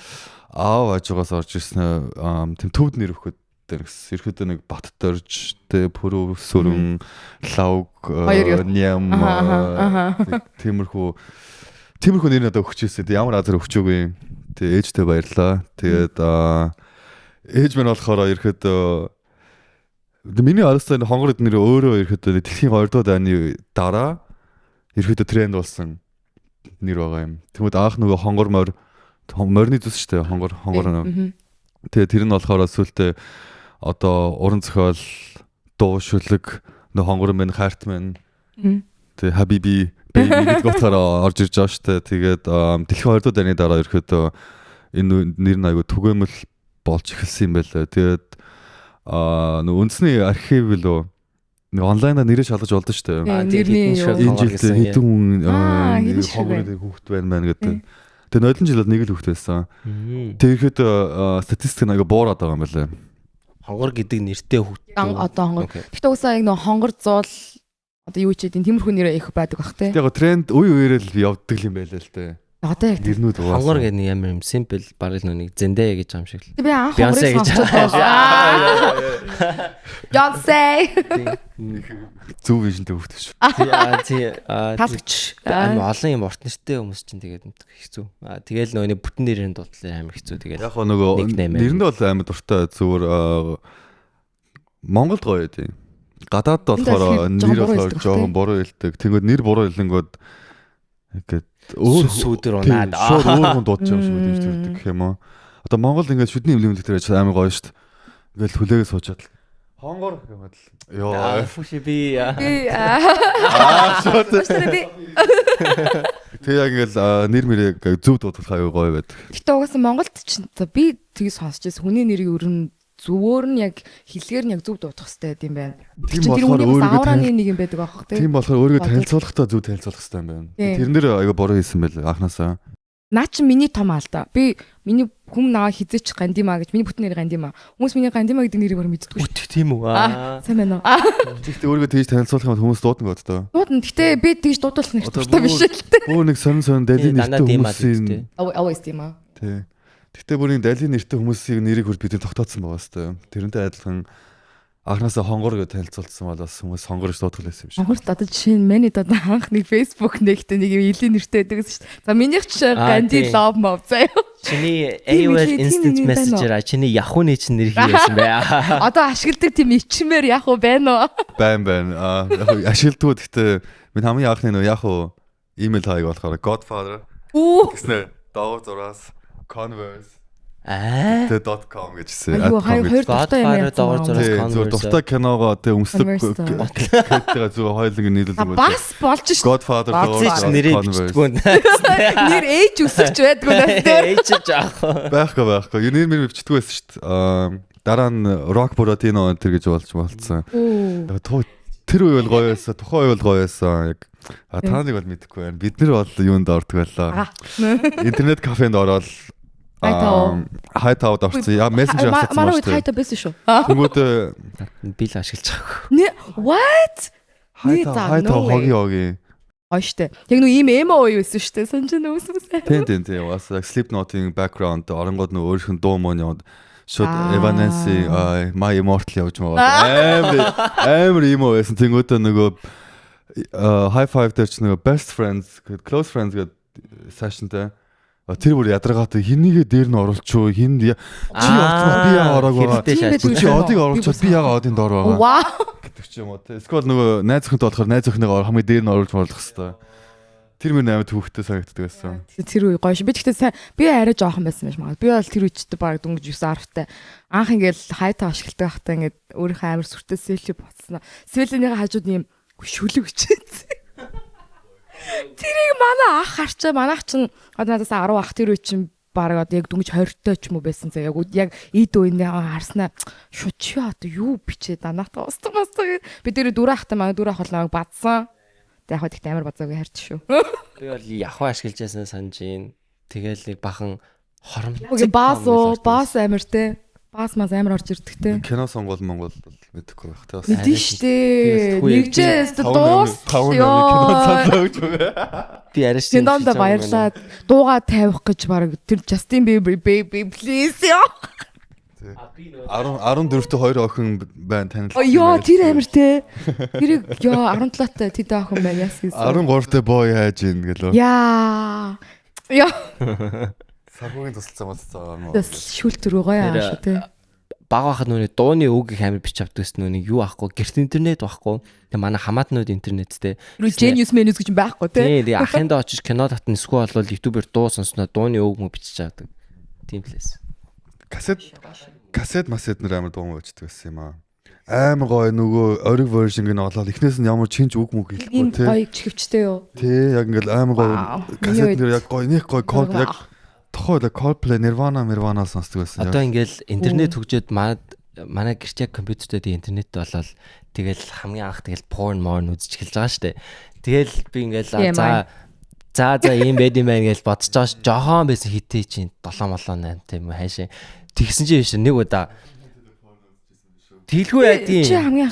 аав ажигаас орж ирсэн тийм төвд нэр өгөхөд гэсэн. Ерөөдөө нэг бат дөрж тэ пүрүү сүрэн лавг ням тиймэрхүү нэр надад өгч ирсэн. Ямар азар өгчөөгүй. Тэгээ ээжтэй баярлаа. Тэгээд ээж минь болохоор ерөөдөө миний арьстай хонгор гэдэг нэр өөрөө ерөөдөө дэлхийн 2 дугаар дайны дараа ерөөдөө тренд болсон нэр байгаа юм. Тэгмэд аах нөгөө хонгор морины зүс шүү дээ. Хонгор нэг. Тэгээ тэр нь болохоор сүултээ одоо уран зохиол дуу шүлэг нөх хонгор мэн хайрт мэн тэгээ хабиби бэби гэдэг утгаараа орж ирж байгаа шүү дээ. Тэгээд дэлхийн 2 дугаар дайны дараа ерөөдөө энэ нэр нь айгүй түгээмэл болж эхэлсэн юм байлаа. Тэгээд нөө үндэсний архив лөө нэг онлайнаар нэрээ шалгаж олдсон шүү дээ. Нэрний энэ жилдээ хэдэн хүн хонгор хүүхэд байна гэдэг. Тэгээ нойлон жил бол нэг л хүүхэд байсан. Тэгээд статистик нэг буураад байгаа юм байлаа. Хонгор гэдэг нэртэй хүүхэд. Одоо хонгор. Гэхдээ уусаа яг нөө хонгор зуул одоо юу ч гэдэг тиймэрхүү нэр их байдаг бах те. Тэгээ тренд үе үеэрэл явдаг юм байлаа л те. Одоо яг нэрнүүд угаасан. Хонгор гэдэг нь ямар юм simple бараг нүг зэндэ гэж юм шиг л. Би анх хонгорыг сонсчихсон. Beyoncé. Зөв вижнтэй хүүхэд шүү. Талагч амар олон юм урт нэртэй хүмүүс чинь тэгээд хэцүү. Тэгээл нөгөө бүтэн нэрийн дуудлаа амар хэцүү тэгээд. Яг нөгөө нэрэнд бол амар дуртай зүгээр Монголд гоё тийм. Гадаад болохоор нэр болохоор жоохон буруу хэлдэг. Тэнгүүд нэр буруу хэлэнгүүд ингээд сүүдэр унаад шууд өөр хүн дуудаж байгаа шүү дээ тийм гэх юм уу. Одоо Монгол ингээд шүдний имлэмлэг дээр амар гоё шүү дээ. Ингээд хүлээгээ суучаад хонгор гэх юм л ёо фүши би шууд тэг яг ингээд нэр мэрэг зөв дуудах аюу гоё байдаг. Гэтэ угаасаа Монголд ч би тгий сонсч байсан хүний нэрийг өрн зүгээр нь яг хэлгээр нь яг зөв дуудах хэрэгтэй юм байна. Тийм болохоор өөрийгөө нэг юм байдаг аах тийм. Тийм болохоор өөрийгөө танилцуулахдаа зөв танилцуулах хэрэгтэй юм байна. Тэрнэр аюу буруу хийсэн байл анханасаа. Наа чи миний том алда. Би миний хүм наваа хизээч гандима гэж миний бүтэн нэр гандима. Хүмүүс миний гандима гэдэг нэрийг бүр мэддэггүй шүү. Тийм үү? Сайн байна уу? Тэгтээ өөрийгөө тэгж танилцуулах юм хүмүүс дуудна гэдэг. Дуудна. Гэтээ би тэгж дуудуулах нэг дуртай биш л дээ. Бүр нэг сонь дали нэртэй хүмүүсийн always тийм аа. Тий. Гэтээ бүрийн дали нэртэй хүмүүсийн нэрийг бүр бид тогтооцсон байгаа сте. Тэрнтэй адилхан анхнаасаа хонгор гэж танилцуулсан бол бас хүмүүс хонгор гэж дуудах байсан юм шиг. Хонгорт одоо жишээ нь миний одоо анх нэг Facebook нэгтэй нэг юм илийн нэртэй байдаг шүү дээ. За минийх чинь Ганди Love Mob заяа. Чиний AOL Instant Messenger чиний Yahoo-ны чинь нэр хийсэн бай. Одоо ашигладаг тийм ичмээр Yahoo байна уу? Байна. Яг ашигладаг гэхдээ минь хамгийн анхны нөө Yahoo email хаяг болохоор Godfather гэснээр доогуур зураас Converse .com гэжсэн. Хоёр дуртай юм яа. Дуртай киногоо тэг өмслөг гэдэг зүгээр хоёуланг нийлүүлдэг. Бас болж ш. Godfather доогуур нэрээ бичдэггүй. Нэр ээж үсэрч байдгүй нас дээр. Ээж жаах. Байхгүй. Нэр мэр бичдэггүй байсан шүү дээ. Дараа нь Rock Buratino энэ гэж болцсон. Тэр үе бол гоё байсан. Тухайн үе бол гоё байсан. Яг та нэг бол мэдэхгүй байна. Бид нар бол юунд ордог байлаа. Интернет кафенд ороод хайтауд орсон. Яа мессенжер асуусан. Манай үед хайтаа байсан шүү. Тэнгүүд би л ашиглаж байгаа. Нэ what? Хайтаа хоги. Ооштой. Яг нөө ийм эмо уу байсан шүү дээ. Санаж нөөсөөс. Тийм. Бас Slipknot-ийн background оронгод нөө өөрийнх нь дуу мөн яваад шууд Evanescence My Immortal явж байгаа. Амар эмо байсан. Тэнгүүд нөгөө High Five дээр ч нөгөө Best Friends гэдэг Close Friends гэдэг session-тэй тэр бүр ядаргаатай хинийгээ дээр нь оруулчихуу хинд чи орчмоо би яа ороагүй чи одыг оруулчихад би яга одын доор байгаа гэдэг ч юм уу те эсвэл нөгөө найз охинтой болохоор найз охиныгоо хамгийн дээр нь оруулж болох хэвээр тэр мөр амар төвхтэй санагддаг байсан тэр үе гоё ш би гэхдээ би арай жоохон байсан байж магадгүй би бол тэр үедээ баг дөнгөж 9 10-тай анх ингээл хайтаа ашигладаг байхдаа ингээд өөрийнхөө амар сүртэй селфи боцсноо селфинийхээ хажууд юм шүлэг өчөөц тэрийг манай ах харчаа манайх чинь одоо надаас 10 ах тэр үе чинь бараг одоо яг дүнгийн 20-той ч юм уу байсан заа. Яг ийд үеийн харснаа шууд чи одоо юу бичээ данаахтаа устгаас бид дөрөв ахтай маа дөрөв ах бол намайг бадсан. Тэг яг ихтэй амар бацаагүй харч шүү. Би бол яваа ашиглаж ясна санаж ийн. Тэгэл нэг бахан хором. Баас амар те. Баас мас амар орж ирдэг те. Кино сонгол Монгол бол мэдэхгүй байх те. Мэдэн штэ. Нэгжээс дуус. Би арайч. Тэндонд баярлаад дуугаа тавих гэж баг тэр Justin Bieber baby please яа. 14-т 2 охин байна танил. Йоо тэр амар те. Тэрийг ёо 17-тай тэд охин байна яс гэсэн. 13-т боо яаж ийн гэлөө. Яа. Саргуугийн тусалцаа мацаа. Шүлтэр байгаа яа шүү те. Баг байхад нүний дууны үг их амар бич авдагс нүний юу ахгүй гэрт интернет байхгүй. Тэг манай хамаатнууд интернеттэй. Genius Menus гэж байхгүй те. Тий, ахындаа очиж кино татна эсвэл болвол YouTube-ээр дуу сонсноо дууны үг мө бичиж авдаг. Тийм плэс. Касет масет нэр амар дуу өчтдөг байсан юм аа. Амар гоё нөгөө ориг version гэн олоод эхнээс нь ямар чинж үг мөг хэлэхгүй те. Гоё чихвчтэй юу. Тий, яг ингээл амар гоё касет нэр яг гоё нэг гоё код яг тохоо Coldplay Nirvana сонсдог байсан. Одоо ингээл интернет хөгжөөд манай гэрчээ компьютертэй интернет болол тэгэл хамгийн анх тэгэл porn үзэж эхэлж байгаа штэ. Тэгэл би ингээл за ийм байд юм байна гэж бодож байгаа ш. Жохон байсан хитээ чинь 7 молоо 8 тийм үү хайшаа. Тэгсэн чинь биш нэг удаа Тэлгүй яа тийм.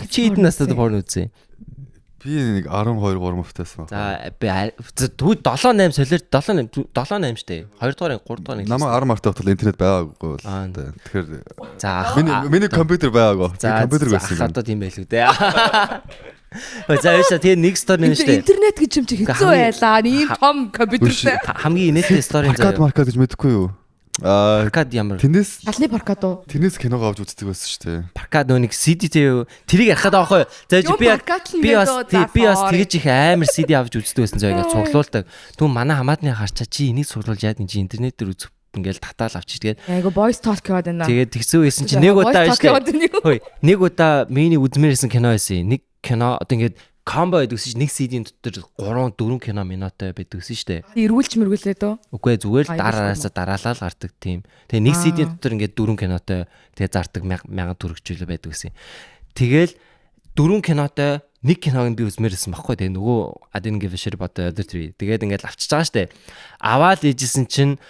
Чи хэдэн настай porn үзээ? Би нэг 12 3 мөвтэйсэн За байна. би тэгвэл 7 8 солиор 7 8 штэ. 2 дугаар 3 дугаар. Намайг 10 март тавтал интернет байгаагүй бол. Тэгэхээр за миний компьютер байгаагүй. Компьютер байсан. Одоо тийм байлгүй дээ. За яша тийм нэг стори нэ штэ. Интернет гэж юм чи хэцүү байлаа. Ийм том компьютертэй. Хамгийн инээдтэй стори заяа. Маркад гэж мэдэхгүй юу? Паркад ямар? Тэрнээс алны паркад уу? Тэрнээс киног авч үздэг байсан шүү дээ. Паркад нөө нэг CD-тэй тэрийг ярахад аахгүй. За би бас тэгэж их амар CD авч үздэг байсан заа ингээд цуглуулдаг. Түн манай хамаатны харчаа чи энийг цуглуул яад чи интернетээр үзэх ингээл татаал авчиж тэгээд айгу voice talk гэдэг байна. Тэгээд тэгсэн байсан чи нэг удаа штэ. Нэг удаа миний үзмээрсэн кино байсан. Нэг кино одоо ингээд комбо гэдэгс чинь нэг CD-ийн дотор 3 4 кино минуттай байдагсэн шүү дээ. Эргүүлж мэргүүлээ дөө. Үгүй ээ зүгээр л дараараасаа дараалал гардаг тийм. Тэгээ нэг CD-ийн дотор ингээд 4 кинотой тэгээ зардаг 1000 төгрөгчлөө байдагсэн. Тэгээл 4 кинотой нэг киног нь би үзмээрсэн баггүй тэгээ нөгөө I didn't give a shit about the other three. Тэгээд ингээд авчиж байгаа шүү дээ. Аваад ээжсэн чинь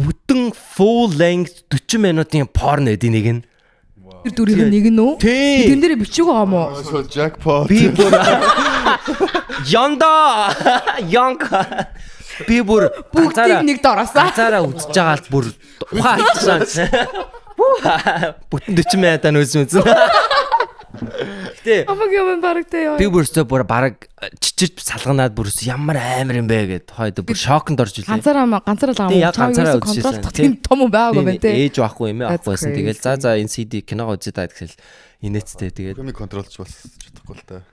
бүтэн full length 40 минутын порн эдийн нэг нь тэр дүрийн нэг нь үү? Тэн дээр бичиг байгаа мó. Jackpot. Би бүр Янда. Би бүр бүгдийг нэг дороосаа. Цаараа үзэж байгаа л бүр ухаан хайцсан. Бүтэн 40 минутаа үзсэн. Гэтэ амаг юм барагтай яа. Би бүрсээ бүр бараг чичирт салганаад бүрс ямар амар юм бэ гэд хойд бүр шоконд орж илээ. Ганцаараа ганцаараа контролдох тийм том байгааг байна те. Ээж байхгүй эмээ авахгүйсэн. Тэгэл за энэ CD киногоо үзээ даа гэхэл инээдтэй тэгээд би контролж бас чадахгүй л та.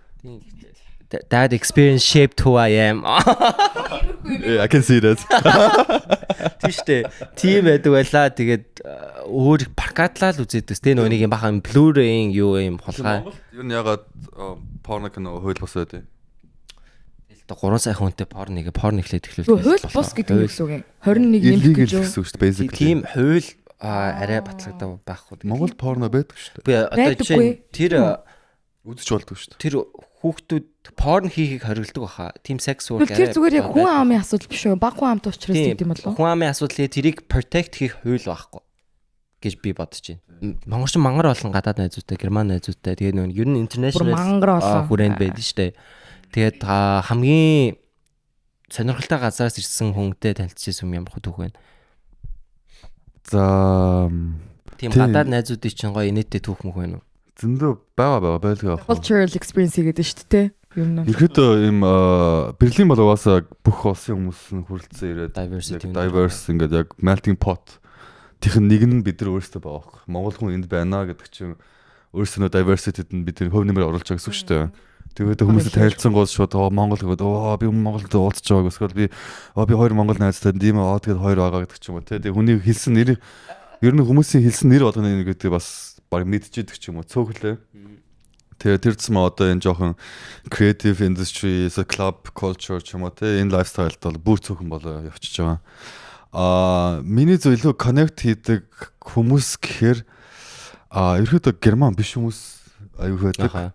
That experience shaped who I am. I can see that. Тийштэй. Тийм байдаг байлаа. Тэгээд өөр паркатлаа л үзээдээс тэ нэг юм бахан Blu-ray юу юм хулгай. Юу нь ягаад порно кино хууль бос байдэ. 3 сая хүнтэй порно эхлээд эхлүүлсэн. Хууль бос гэдэг нь юу вэ? 21 нэмэх гэж юу? гэсэн үг шүү дээ. Basically. Тийм хууль арай батлагдав байхгүй. Монгол порно байдаг шүү дээ. Би одоо чинь тэр үзэж болдог шүү дээ. Тэр хүүхдүүд порн хийхийг хориглдог баха. Тим секс work арай. Тэр зүгээр яг хүн амын асуудал биш үү? Баг хүн амт учраас гэдэг юм болов уу? Хүн амын асуудал тэрийг protect хийх хууль байхгүй гэж би бодож байна. Монголчин мангар олон гадаад найзуудтай, герман найзуудтай тэгээ нөө ер нь international хүрээнд байдаг шүү дээ. Тэгээд хамгийн сонирхолтой газараас ирсэн хүнтэй танилцчихсан юм ямар хөтөх вэ? За тийм гадаад найзуудын чинь гоё инээдтэй түүх мөх байна уу? Зөндөө байлгаа. Cultural experience гэдэг шүү дээ. Юм. Ихэдөө им Берлин бол угаасаа бүх улсын хүмүүс нь хүрэлцэн ирээд diverse ингээд яг melting pot тих нэг нь бид нар өөрсдөө байгаа. Монгол хүн энд байна гэдэг чинь өөрсдөө diversity-д нь бид хувь нэмэр оруулж байгаа гэсэн үг шүү дээ. Тэгээд хүмүүстэй танилцсан гол шууд Монгол гэдэг би Монголд уулзч байгааг эсвэл би хоёр Монгол найзтай тийм тэгээд хоёр байгаа гэдэг ч юм уу тэгээд хүний хэлсэн нэр ер нь хүмүүсийн хэлсэн нэр болгоно гэдэг бас баг мэдчихэдэг ч юм уу цөөхлөө. Тэгээд тэрцэн одоо энэ жоохон creative industry, club culture ч юм уу те энэ lifestyle бол бүр цөөхөн болоо явчихж байгаа. миний зөв илүү connect хийдэг хүмүүс гэхээр ерөөдөө герман биш хүмүүс аюу байдаг.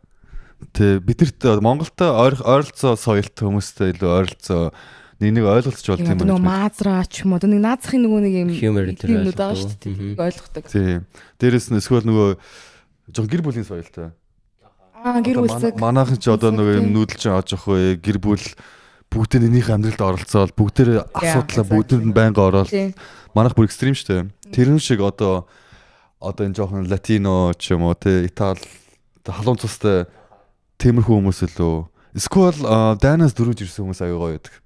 Тэ бидэрт Монголтой ойролцоо соёлт хүмүүстэй илүү ойролцоо нэг ойлголцож болд юм байна. Нөгөө маазраа ч юм уу нэг наазахын нөгөө нэг юм humor юм уу байгаа шүү дээ. Ойлгохдаг. Тийм. Дээрээс нь эсвэл нөгөө жоо гэр бүлийн соёлтой. Гэр бүлсэг. Манайхан ч одоо нөгөө юм нүүдэлж авч явах вэ? Гэр бүл бүгдээ нэнийх амьдралд оролцоод бүгдээ асуудлаа бүгдэнд нь байнга ороод манайх бүр экстрим шүү дээ. Тэрэн шиг одоо энэ жоохон латино ч юм уу те Итали халуун цустай тиймэрхүү хүмүүс илүү эсвэл дайнаас дөрвж ирсэн хүмүүс аягүй гоё байдаг.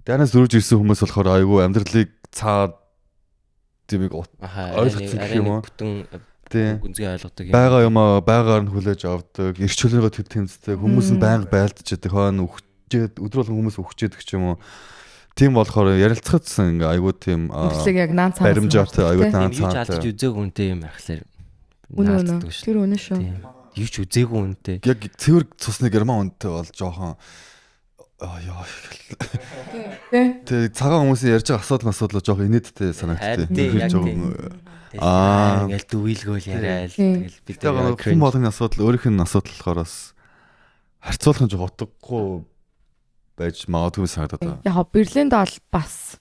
Дайнаас дөрвж ирсэн хүмүүс болохоор аягүй амьдралыг цаад тиймийг ойлгоцсон гэх юм уу. Тийм. Гүнзгий ойлгодог юм. Бага юм байгаар нь хүлээж авдаг, эрч чөлөөгөө төд тэмцдэг, хүмүүс нь байнга байлдчихдаг, хойно өгчээд өдрөөлөн хүмүүс өгчээдэг ч юм уу. Тийм болохоор ярилцахадсан ингээ айгуу тийм яг наан цаанаас баримжаатай айгуу наан цаантай. Юу ч үзээгүй үнтэй юм архлаар. Үнэ. Тэр үнэ шүү. Юу ч үзээгүй үнтэй. Яг цэвэр цусны герман үнтэй бол жоохон яа. Тэг цагаан хүмүүсийн ярьж байгаа асуудал жоохон инээдтэй санагдтыг. Ингээл дүүйлгөөл яриад тэгэл бид хүн болгоны асуудал өөрийнх нь асуудал болохоор бас харьцуулах нь жоо утгагүй байж магадгүй санагдаад байна. Яг Берлинд бол бас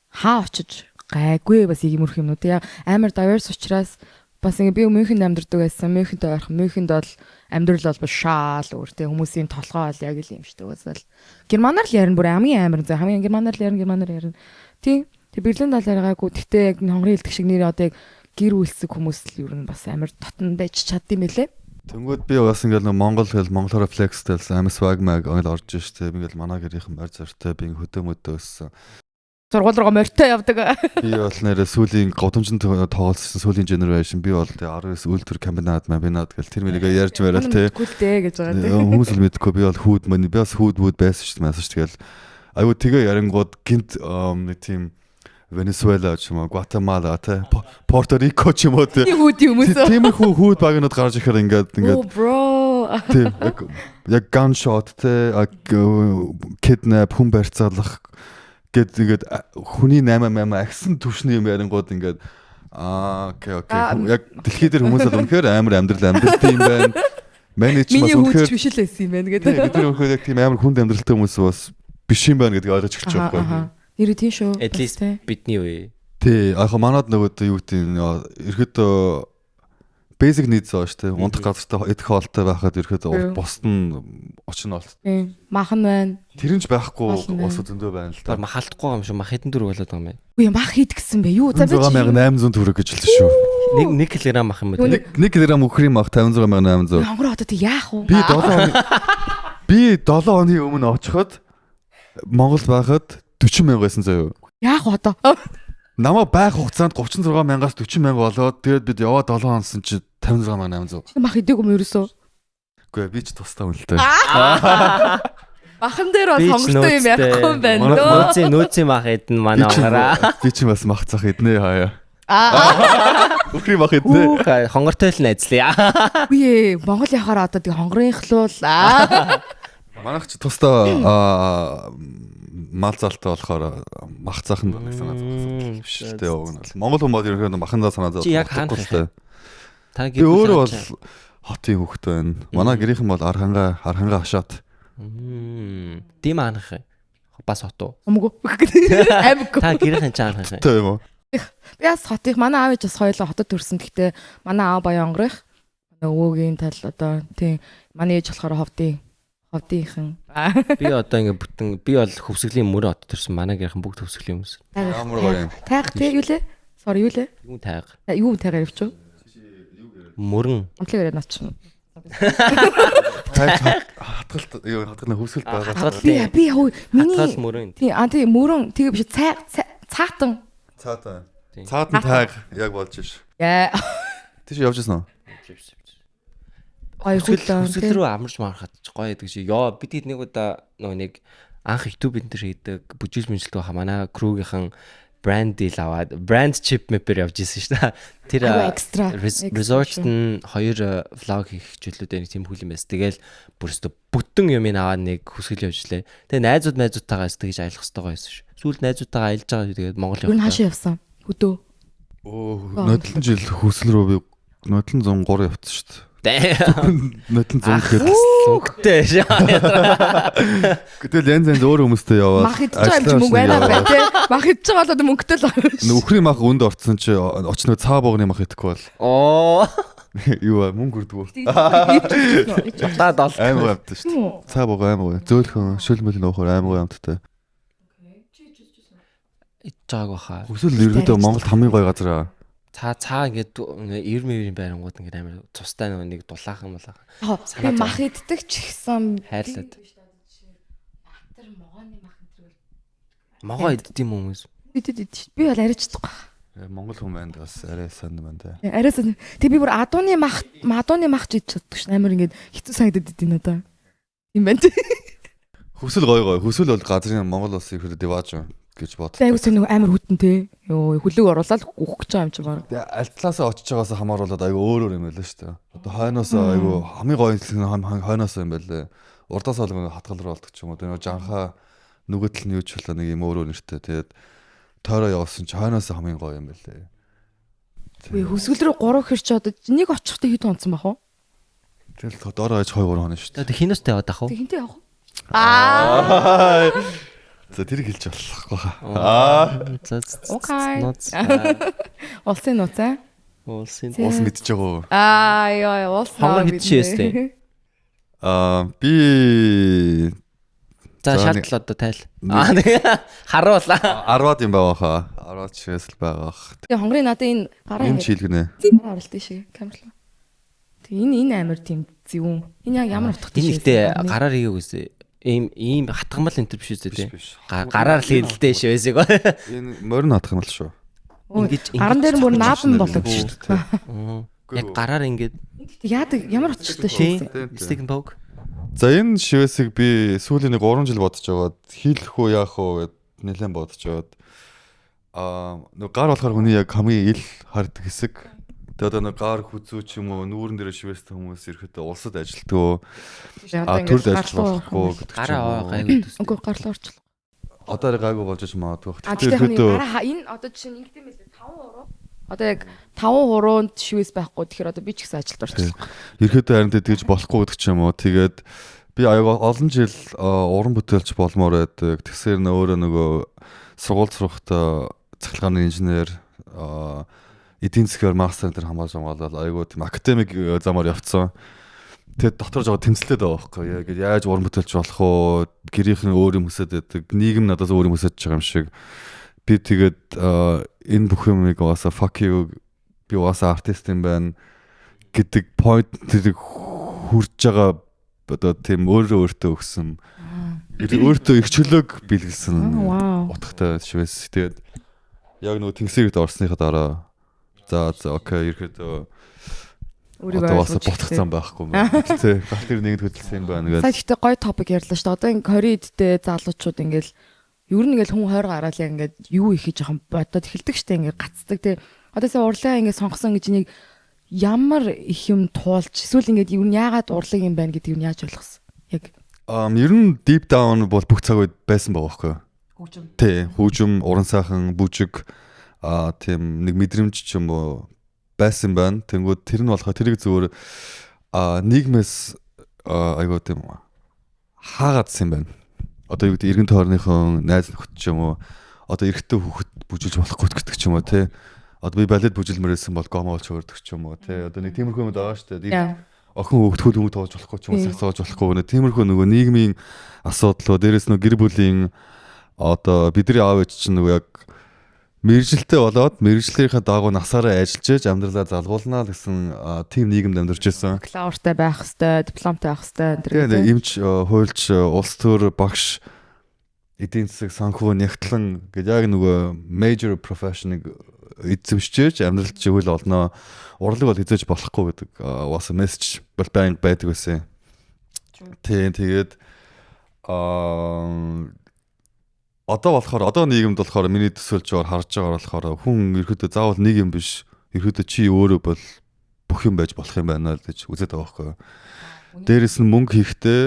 хаа очиж гайгүй бас иймэрх юмнууд яа амар diverse учраас бас ингээ би Мюнхенд амьдардаг байсан. Мюнхентэй ойрхон Мюнхенд бол амьдрал бол шаал өөр те хүмүүсийн толгой бол яг л юм шүү дээ. Уусаал германаар л ярина бүр хамгийн амар зэ хамгийн германаар ярина. Тийм. Тэг Берлинд бол яригаагүй. Тэгтээ яг хонгорын хэлдэг шиг нэр одоо яг гэр үлсэг хүмүүс л ер нь бас амар дотн байж чаддсан байлээ. Тэнгүүд би бас ингээл Монгол хэл монголоор флекстэй амар swag mag онгол орж штэ. Би ингээл манай гэрийнхэн байр зортой би хөдөөмөдөө өссөн. Сургууль руугаа морьтой явдаг. Би бол нэрээ сүүлийн годомжинд тоглосон сүүлийн generation би бол тэг 19 үлтэр комбинат мабинат гэл тэр мэлийгээ ярьж байрал те. Мэдгүй гэж байгаа те. Хүмүүс л мэдгүй би бол хүүд мань би бас хүүд байсан штэ маасаа штэ гэл. Айгу тэгээ ярингууд гинт нэг тийм Венесуэла ч юм уу, Гватемала те, Порто Рико ч юм уу те. Тиймэрхүү хүүд багнууд гарч ирэхээр ингээд oh bro. Тийм яг gunshot те, kidnap хүн барьцаалах гэд ингээд хүний 8 агсан төвшний юм ярингууд ингээд окей яг дэлхий дээр хүмүүс бол үнэхээр амар амьдралтай юм байна. Менеж бас үнэхээр биш л байсан юм байна гэдэг. Бид нар үнэхээр яг тийм амар хүнд амьдралтай хүмүүс бас биш юм байна гэдгийг ойлгож эхэлж байгаа байхгүй. Нэр тийм шүү. At least бидний үе. Тий, яг манад нөгөө юу гэдэг нь ерөөдөө basic needs аа штэ. Унтах газартай идэх хоолтой байхад ерөөдөө бусд нь очно бол. Тий. Махан байна. Тэр нь ч байхгүй ус зөндөө байна л та. Мах алдахгүй юм шүү. Мах хэдэн төгрөг болоод байгаа юм бэ? Үгүй мах хэд гэсэн бэ? Юу за би 6,800 төгрөг гэж хэлсэн шүү. 1 кг мах юм бэ? 1 кг үхрийн мах 56,800. Хонгор одоо тэг яах вэ? Би 7 хоны өмнө очиход Монгол байхад 40,000 байсан заяа. Яах вэ одоо? Намаа байх хугацаанд 36,000-аас 40,000 болоод тэгээд бид яваад 7 хонсон чи 56,800. Мах идээг юм ерөөсөө. Үгүй би ч тустай үнэлтэй. Махан дээр бас хонгортой юм яахгүй юм байна дөө. Нөөцийн мах идэн манай онгораа. Би ч бас мах цах иднэ хаяа. Үхрийн мах иднэ. Хонгортой л найзлаа. Үгүй Монгол яхаар одоо тэг хонгорынхлуул. Манайх ч тустай мал залтай болохоор мах цаах нь санаа зовсон биш үү те уг нь бол Монгол хүмүүс ерөнхийдөө махандаа санаа зовсон. Яг хаана та гэр өөрөө бол хотын хөвгт байна. Манай гэрийнхэн бол архангаа хашаад. Тийм аанах бас хот уу? Өмгөө. Амиг. Та гэрийнхэн ч аанах. Тийм үү. Би бас хотын манай аав ээж бас хоёулаа хотод төрсөн. Гэхдээ манай аав баян онгорих. Манай өвөгийн тал одоо тийм манай ээж болохоор ховдын ховдынхан. Би одоо ингээ бүтэн би бол хөвсгөлийн мөрө хот төрсөн. Манай гэрхэн бүгд хөвсгөлийн хүмүүс. Ямар гоё юм. Тайг тэг юу лээ? Sorry юу лээ? Юу тайг? Юу тайгаар явчих. Мөрөн. Амтлаг яриад наачна. Хатгалт юу хатгална хөвсгөл байгаа. Би миний хатгал мөрөн. Тий мөрөн тэгээ биш цаатан. Цаатан тайг яг болж ш. Яа. Тийш явж гисэн үү? Хөвсгөл рүү амарч марахад гоё гэдэг чи. Яа бид нэг удаа нэг анх YouTube энэ төр хийдэг бүжиглж мэнжилдэг байха манай круугийнхан брэнд дил аваад брэнд чип мэпэр явж исэн шүү дээ. Тэр resort нь 2 vlog хийх хичээлүүдээ нэг тийм хүл юм байсан. Тэгэл бүрстө бүтэн юм аваад нэг хөсгөл явжлаа. Тэгээ найзуудтайгаа тэгж аялах хэрэгтэй байсан шүү. сүүлд найзуудтайгаа аялж байгаа тэгээд Монгол Юу хаашаа явсан? Хөдөө. Нодлон жил хүсэл рүү би нодлон 103 явсан шүү дээ. Нодлон 100 гэхэд Үгтэй шаа. Гэтэл янз янз өөр хүмүүстэй яваад Мах идчих юм чи мөнгө байна бай тээ. Мах идчих болоод мөнгөтэй л байна. Нөхрийн мах өнд орцсон чи очно цаа богны мах идэхгүй бол. Юу мөнгө өрдгөө. Та дол. Амар амттай шүү дээ. Цаа бог амар. Зөөлхөн шүлмэл нөхөр амар амттай. Ичээг баха. Хүсэл ерөөдөө Монголд хамгийн гоё газар аа. Цаа ингээд ивэр байрангууд ингээд амар цустай нэг дулаахан булаа. Би мах иддэг ч ихсэн хайрлаад. Матар могооны мах энэ Могоо иддэг юм хүмүүс. би бол арайч чадахгүй. Монгол хүн байна бас арай санд байна. Арай сан. Тэг би бүр адууны мах ч идэж чаддаг ш. Амар ингээд хэцүү санагдаад идэв надаа. Юм байна тий. Хүсэл гоё. Хүсэл бол газрын Монгол улсын ихээр дивааж гэж боддог. Айгуу нэг амар хүтэн те. Йоо хүлээг оруулаад үхэх гэж байгаа юм чи баг. Тэгээ аль талаасаа очиж байгаас хамааруулаад айгу өөр юм байлаа шүү дээ. Одоо хойноосоо айгу хамгийн гоё хэлсэн хойноосоо юм байлаа. Урдаас олгоо хатгал руу болдог ч юм уу. Тэгээ жанхаа нөгөө тал нь юу ч болоо нэг юм өөр нэртэй. Тэгээд тойроо явуулсан чи хойноосоо хамгийн гоё юм байлаа. Би хүсгэл рүү 3 хэрч одоо нэг очихтой хэд онцсон бах уу? Тэгэл доороо аж 2 3 хоног шүү дээ. Тэгээд хинүүстэй яваад ах уу? Хинтээ явах уу? За тэрийг хэлж болохгүй Аа. Окей. Улсын нууц аа. Улсын Уус мэдчихэж байгаа. Яа, улс. Хонгор хитшээстэй. Би За шалгал одоо тайл. Харуулаа. 10-аад юм байгаа хаа. 10-аад шээс л байгаа. Тэгээ хонгорын надад энэ гараа Юм чийлгэнэ. гараа оролт тийш камерлаа. Тэгээ энэ амар тийм зөвүүн. Энэ яг ямар утгатай Энэ ихтэй гараар хийгээг үсэ. Ийм хатгамал энэ төр биш үү те. Гараар л хийлдэ швэсэг. Энэ морин хатах юм л шүү. Гаран дээр бүр наадам болоод шүү дээ. Яг гараар ингээд яадаг ямар утгатай шүү. Stick and poke. За энэ шивэсийг би сүүлийн нэг 3 жил бодож аваад хийлэх үү яах уу гэд нэлээд бодож аваад нэг гар болохоор хүний яг хамгийн ил хардаг хэсэг. Тэгээд одоо нэг гар хүзүү ч юм уу нүүрэн дээр шивэстэй хүмүүс ирэхэд улсад ажилтдаг. Төрд ажиллах болохгүй гэдэг ч юм уу. Гараа гайгүй төс. Үгүй гарлаа орчлоо. Одоо гайгүй болж ч магадгүй. Тэгэхээр гараа энэ одоо жишээ нь ингэдэм байлээ 5 хуруу. Одоо яг 5 хуруунд шивэс байхгүй. Тэгэхээр одоо би ч гэсэн ажилд орчихлоо. Ерөөдөө харин тэгж болохгүй гэдэг ч юм уу. Тэгээд би аяга олон жил уран бүтээлч болмоор байдаг. Тэгсээр өөрөө нөгөө сургууль сурахтаа цахилгааны инженер эдийн засгаар мастер дээр хамгаалж хамгаалал айгуу тийм академик замаар явцсан. Тэгээд дотор жоо тэмцэлтэй байгаа байхгүй яг яаж уран бүтээлч болох уу? Гэрийнхэн өөр юм хүсэж байдаг. Нийгэм надаас өөр юм хүсэж байгаа юм шиг. Би тэгээд энэ бүх юмыг угаасаа fuck you би угаасаа артист юм байна гэдэг point тэрийг хүрж байгаа одоо тийм өөртөө өгсөн. Өөртөө их чөлөөг бэлгэлсэн. Утгатай шивэс. Тэгээд яг нөгөө тэнгисээгт орсныхаа дараа за окей ерөөдөө өөрийгөө ойлгож ботгцсан байхгүй мэн. Тэ гал нэг хөдөлсөн юм байна гэдэг. Сая ихтэй гоё топик ярьлаа шүү дээ. Одоо ин коридтэй залуучууд ингээл ер нь ингээл хүн хойр гараал яг ингээд юу их жоохон бодоод эхэлдэг штэ ингээд гацдаг те. Одоо сая урлагаа ингээд сонгосон гэж нэг ямар их юм туулж эсвэл ингээд ер нь яагаад урлаг юм байна гэдгийг нь яаж ойлгосон. Яг ер нь deep down бол бүх цаг үед байсан байгаа байхгүй. хөгжим. Тэ хөгжим, уран сайхан, бүжиг тийм нэг мэдрэмж ч юм уу байсан байна. Тэнгүүд тэр нь болохоо тэрийг зөвөр нийгмээс айгуу тийм хаагаадсан юм байна. Одоо юу гэдэг эргэн тойрныхон найз нөхөд ч юм уу одоо эрэгтэй хүүхэд бүжиж болохгүй гэдэг ч юм уу тий. Одоо би балет бүжилмээрсэн бол гомо болж өрдөг ч юм уу тий. Одоо нэг тиймэрхүү юм байгаа шүү дээ. Охин хөвгтгөл юм тоож болохгүй ч юм уу сацааж болохгүй нэг тиймэрхүү нөгөө нийгмийн асуудлууд дээрээс нөгөө гэр бүлийн одоо бидний аав ээж чинь нөгөө яг мэрэгжилтэй болоод мэрэгжлийнхаа дагуу насаараа ажиллаж амьдралаа залгуулнаа гэсэн тийм нийгэмд амьдарч байсан. Бакалавртай байх хэвээр, дипломтой байх хэвээр тийм эмч, хуульч, улс төр, багш, эдийн засаг, санхүү, нягтлан гэдэг яг нөгөө major profession-ыг эзэмшиж амьдралд живэл олноо. Урлаг бол хизээж болохгүй гэдэг бас мессеж бол байнга байдаг байсан. Тийм тэгээд одоо болохоор одоо нийгэмд болохоор миний төсөөлж харж байгаа болохоор хүн ерөөдөө заавал нэг юм биш ерөөдөө чи өөрөө бол бүх юм байж болох юм байна л гэж үзээд байгаа байхгүй. Дээрээс нь мөнгө хийхдээ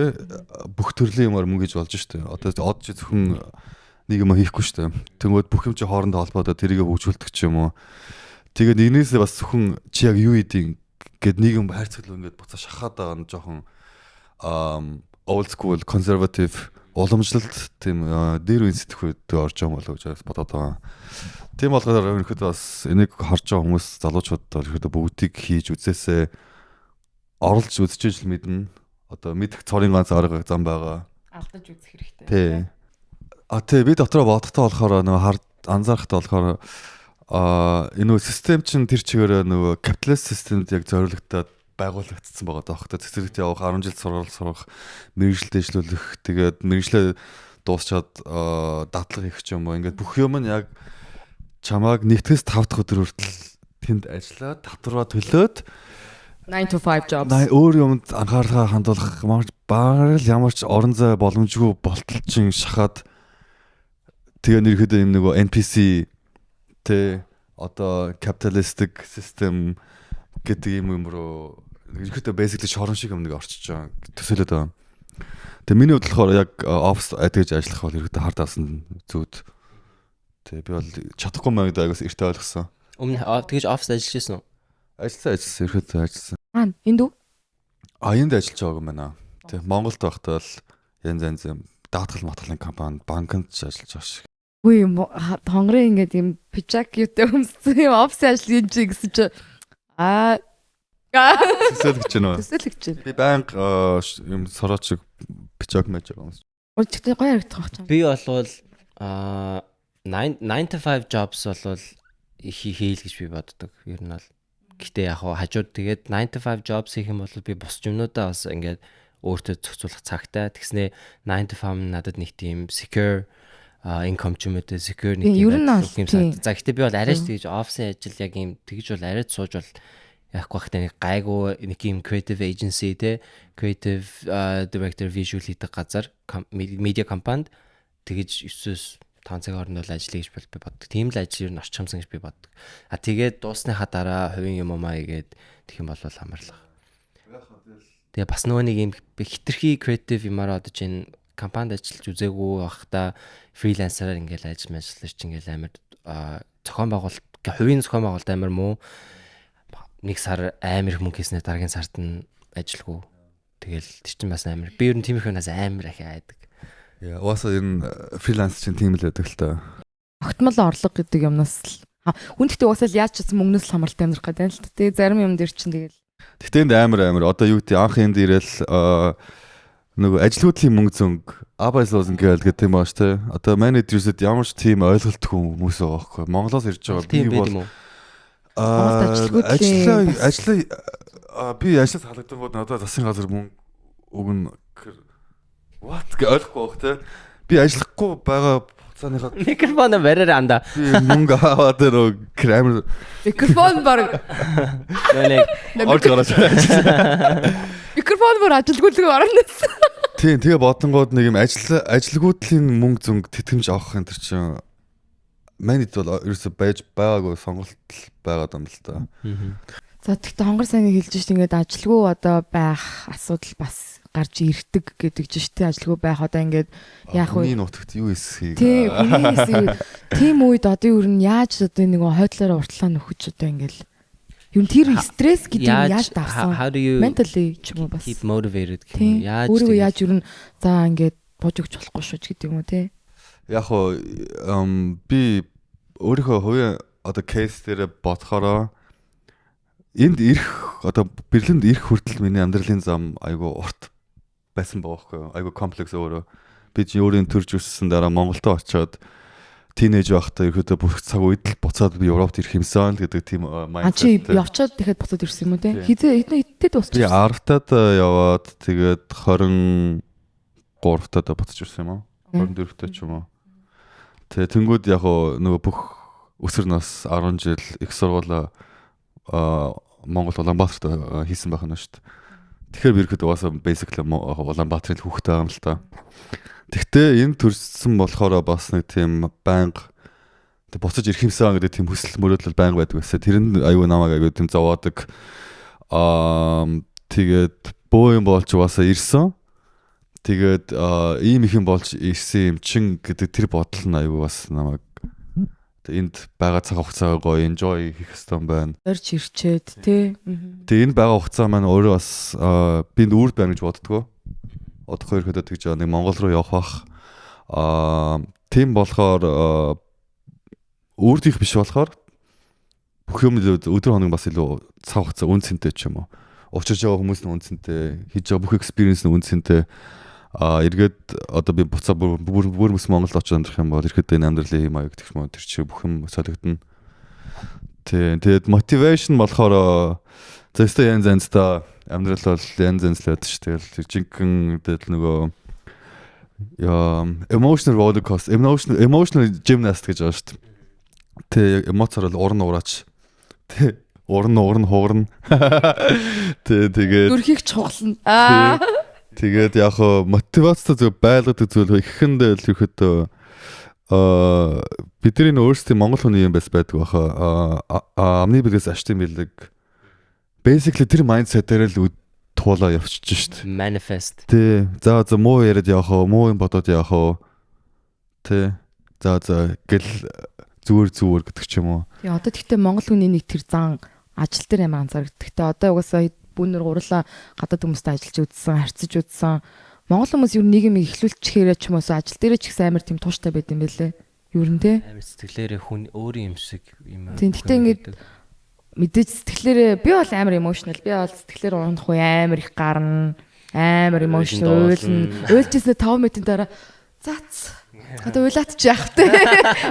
бүх төрлийн юмар мөнгө хийж болж штэ. Одоо од чи зөвхөн нэг юм хийхгүй шүү дээ. Тэнгүүд бүх юм чи хоорондоо холбоотой тэрийг хөгжүүлдэг ч юм уу. Тэгээд энээсээ бас зөвхөн чи яг юу хийдing гэд нэг юм хайрцаглал ингээд буцаа шахаад байгаа нь жоохон old school conservative уламжлалт тийм дээр үн сэтгхүүд орж байгаа болов гэж бодоод байгаа. Тийм болгоод ерөнхийдөө бас энийг харж байгаа хүмүүс залуучууд ерөнхийдөө бүгдийг хийж үзээсээ оролж үзчихэж л мэднэ. Одоо мэдэх цорын ганц арга зам байгаа. Алдаж үзэх хэрэгтэй. Тий. Тий би дотроо бодохтой болохоор нөгөө анзаарахтай болохоор энэ систем чинь тэр чигээр нөгөө капиталист системд яг зориулагдаад байгуулагдсан байгаа даах. Цэцэрлэгт явах 10 жил сурах, мэргэжил дэвшлүүлэх, тэгээд мэргэжлээ дуусчаад дадлага хийх ч юм уу. Ингээд бүх юм нь яг чамааг нэгтгэс 5 дахь өдөр хүртэл тэнд ажиллаад татвараа төлөөд 9 to 5 jobs. Өөр юмд анхаарлаа хандуулах барал ямар ч орон зай боломжгүй болтол чин шахаад тэгээ нэрхэд юм нөгөө NPC тэ одоо капиталистик систем гэдэг юм руу ерөөхдөө basically шорон шиг юм нэг орчиж байгаа төсөөлөд байгаа. Тэгээ миний хувьд болохоор яг офис адгэж ажиллах бол ерөөхдөө хард авсан зүуд. Тэгээ би бол чадахгүй маяг даагаас эртээ ойлгосон. Өмнө тэгэж офис ажиллаж байсан уу? Ажилласан ерөөхдөө ажилласан. Энд үү? Энд ажиллаж байгаа юм байна. Тэгээ Монголд байхдаа л янз юм даатгал матгалын компанид банкнд ажиллаж байгаа шиг. Үгүй хонгорын ингээд юм пижак юутай өмссөн юм офис ажил юм чи гэсэн чи Төсөөлөгч байна уу? Төсөөлөгч. Би байнга юм сорооч шиг пижак мэж байгаа юм. Өөртөө гоё харагдах байх. Би болвол 9 to 5 jobs болвол хийл гэж би боддог. Ер нь бол гэтээ яг хажууд тэгээд 9 to 5 jobs хийх юм бол би бус юмнуудаа бас ингээд өөртөө зохицуулах цагтай. Тэгснээ 9 to 5 надад нэг тийм secure income ч юм уу secure нэг тийм за гэтээ би бол арайч тэгж офисын ажил яг юм тэгж бол арайч сууж бол яахгүй хахтай нэг гайгүй нэг юм creative agency те creative director visual хийдэг газар media компанид тэгж 9-5 цаг хооронд бол ажиллая гэж би боддог. Тийм л ажил юу н орчимсан гэж би боддог. Тэгээд дуусныхаа дараа хувийн юм аа игээд тэгэх юм бол амарлах. Тэгээ бас нөгөө нэг юм хитрхи creative юмараа одоо чинь компанид ажиллаж үзээгүй байхдаа фрилансераар ингээл ажиллаж ингээл амар зохион байгуулалт хувийн зохион байгуулалт амар муу нэг сар амар их мөнгө хийснээр дараагийн сард нь ажилгүй тэгэл тэр чинь бас амар би ер нь тийм их юмнаас амар их айдаг. Яа уусаа энэ фриланс чинь тийм л байдаг л та. Огтмол орлого гэдэг юмнаас л хүндтэй уусаа яаж ч мөнгнөөс л хамааралтай амьдрах гэдэг юм л та. Тэгээ зарим юм дээр чинь тэгэл Тэгтээ энд амар одоо юу гэдэг анх энд ирэл нөгөө ажилгүйдлийн мөнгө зөнг абайслуус ингээл гэдэг юм ааш те. Одоо менежерсэд ямар ч тийм ойлголтгүй хүмүүс байгаа байхгүй. Монголоос ирж байгаа би бол ажлаа би ажлаас халагдангууд надад засгийн газар мөнгө өгнө what гэж ойлгохгүй байх те. Би ажиллахгүй байгаа хугацааныхаа микрофон бариараа анда. Би мөнгө аваад нөгөө кремер микрофон баг орж гараад микрофон бүр ажилгүйдлэг орноос. Тийм тэгээ бодонгууд нэг юм ажилгүйдлийн мөнгө зөнг тэтгэмж авах энэ төр чинь манайд бол ерөөсөй байж байгаагүй сонголт байгаад юм л та. За тэгтээ хонгор сайн хэлж шít ингээд ажилгүй одоо байх асуудал бас гарч ирдэг гэдэг чинь тэ ажилгүй байх одоо ингээд яах вэ? Миний нутагт юу эсхийг. Тийм үед одоо юу н яаж одоо нэг хойдлороо уртлаа нөхөж одоо ингээд юм тэр стресс гэдэг нь яаж давсан? Mentally ч юм уу бас keep motivated гэх юм яаж өөрөө яаж юу н за ингээд бож өгч болохгүй шүү ч гэдэг юм уу те. Яг хоо би өөрийнхөө хувийн одоо кейс дээр бодохороо энд ирэх одоо Берлинд ирэх хүртэл миний амьдралын зам айгүй урт байсан байгаа байхгүй айгүй комплекс өөрөө би чи өөрийн төрж өссөн дараа Монголд очиод тинейж байхдаа ерөөдөө бүх цаг үед л буцаад би Европт ирэх юмсан гэдэг тийм Чи майндсет. явчаад дахиад буцаад ирсэн юм уу те? Хэдэн дуусчих. Би 10-таад яваад тэгээд 23-таад буцаж ирсэн юм уу? 24-таа ч юм уу. Тэгээ тэнгууд яг нөгөө бүх өсвөр нас 10 жил их сургуулаа Монгол Улаанбаатарт хийсэн байх нь шүү дээ. Тэгэхээр би ихэд угаасаа basically Улаанбаатарын хүүхдтэй юм л та. Тэгтээ энэ төрсөн болохоор бас нэг тийм байнга буцаж ирэх юмсан гэдэг тийм хүсэл мөрөөдөл байнга байдаг байсан. Тэр нь аюу намайг аюу тийм зовоодаг. Тэгээд боо юм болж угаасаа ирсэн. Тэгээд ийм их юм болж ирсэн юм чин гэдэг тэр бодол нь айгүй бас намайг энд байгаа цаг хугацаагаа гоё enjoy хийх хэрэгтэй байна. Орж ирчээд тий. Тэгээд энэ байгаа хугацаа маань өөрөө бас бинд үрд байна гэж боддгоо. Одохгүй ирэхэд тэгж нэг Монгол руу явах бах. Тийм болохоор үрд их биш болохоор бүх юм өдөр хоног бас илүү цаг хугацаа үнцэнтэй ч юм уу. Учирч байгаа хүмүүс нь үнцэнтэй, хийж байгаа бүх experience нь үнцэнтэй. Эргээд одоо би буцаа бүр мэс Монголд очиж амьдрах юм бол ирэхэд энэ амьдралын юм аяг гэх юм тэр чи бүх юм солигдно. Тэгээд motivation болохоор зөвхөн янз та амьдрал бол янз л байдаг ш. Тэгэл жинхэнэ тэгэл нөгөө emotional roller coaster, emotional gymnast гэж байгаа ш. Тэг эмоцоор л уран ураач. Тэг уран хуурна. Тэгээд дүрхийг чухална. Тэгээд яг мотивацтай зөв байлгадаг зүйл ихэндээ л ихэд бидний өөрсдийн Монгол хүний юм байдаг баха. Амны бэлгээс аштын бэлэг. Basically тэр mindset-ээр л туулаа явчихж шít. Manifest. Тэ. За муу яриад явах уу, муу юм бодоод явах уу. Тэ. За гэл зүгээр гэдэг ч юм уу. Тэгээ одоо тэгтээ Монгол хүний нэг тэр зан ажил дээр амар анзаардаг. Тэгтээ одоо угаасаа бүүнэр гурлаа гадаад хүмүүстэй ажиллаж үзсэн, харьцаж үзсэн. Монгол хүмүүс юу нийгмийг эхлүүлчихээрээ ч юм уу ажил дээрээ ч ихсэн амар тийм тууштай байд юм байлээ. Юу юм те? Амар сэтгэлээрээ хүн өөрийн юм шиг юм. Тийм тэгтээ ингээд мэдээж сэтгэлээрээ би бол амар emotional. Би бол сэтгэлээр унах уу амар их гарна. Амар emotional уйлжсэн 5 минутын дараа зац. Одоо уйлаад ч яах вэ?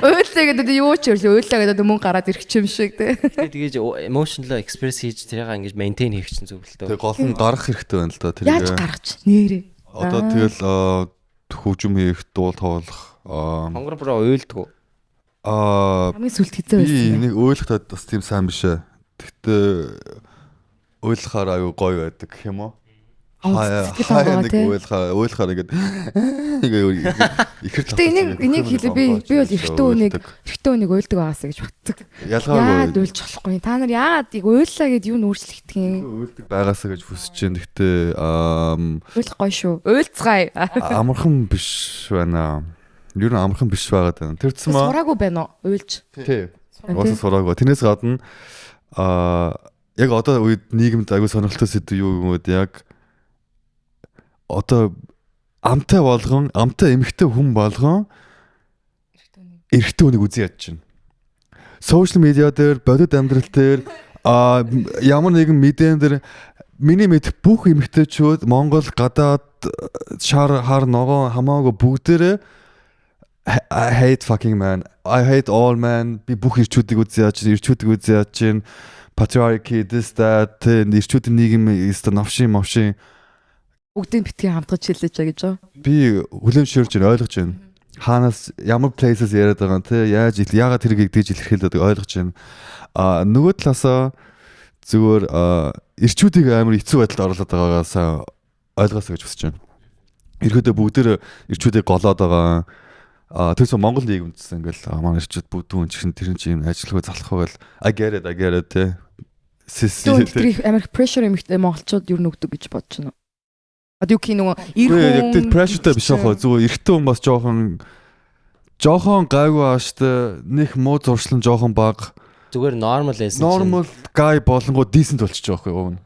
Уйлаа гэдэг юу ч өрлөө уйлаа гэдэг мөн гараад ирэх юм шиг те. Тэгээд emotional express хийж тэрийг ингэж maintain хийх чинь зөв л дөө. Тэгээ гол нь гарах хэрэгтэй байна л да тэрийг. Яаж гаргаж нэрээ. Одоо тэгэл хөгжим хийх, дуул тоолох Хонгор бро уйлдгүү. Хамгийн сүлд хэзээ байсан. Би нэг уйлахтад бас тийм сайн биш ээ. Гэхдээ уйлахаар аюу гоё байдаг гэх юм уу? Хаяа нэг уйлахаар ингээд ихэр тэгээ энийг хэлээ би бол эртөө үнийг уйлдаг байгаасаа гэж боддог. Яагаад уйлж болохгүй? Та нар яагаад уйллаа гэд юу нүүрслэхдэг юм? Уйлдаг байгаасаа гэж хүсэж байна. Гэхдээ уйлах гоё шүү. Уйлцгаая. Амархан биш байна. Юу н амархан биш байгаад байна. Тэр цэм сураагүй байна уу? Уйлж. Тий. Уусаа сураагүй. Тэрнээс гадна яг одоо үед нийгэмд аягүй сонирхолтой сэдв юу юм уу яг одоо амтай эмэгтэй хүн болгон эрэгтэй хүнийг үзэн ядж байна. Сошиал медиа дээр, бодит амьдрал дээр ямар нэгэн мэдэн дээр миний мэд бүх эмэгтэйчүүд Монгол гадаад хар ногоон хамаагүй бүгдээрээ I hate fucking man. I hate all man. Би бүх эрчүүдийг үзэн ядж байна. Patriarchy, this that эрчүүдийн нийгэм өстө навшин бүгдийн битгий хамтгаж хэлээж байгаа гэж байна. Би хүлэмжшөөрж байна, ойлгож байна. Хаанаас ямар places яриад байгаа те яагаад тэрийг тэгж илэрхийлээд ойлгож байна. Нөгөө талаасаа зүгээр эрчүүдийг амар хэцүү байдалд оруулаад байгаагаас ойлгосоо гэж хүсэж байна. Ерөөдөө бүгдээр эрчүүдийг голоод байгаа. Тэрс Монгол нийгэмдсэн ингээл манай эрчүүд бүгдүүн чинь тэр чинь ажиллахгүй залах байвал I get it те. Тэр амар pressure эмэгтэй монголчууд юу нүгдэг гэж бодож байна. Одоо юу кино ир хүн яг pressureтай биш аа зүгээр эрэгтэй хүн бас жоохон гайгүй ааштай нэг муу зуршлан жоохон баг зүгээр normal байсан. Normal guy болонгоо decent болчих жоохгүй юу.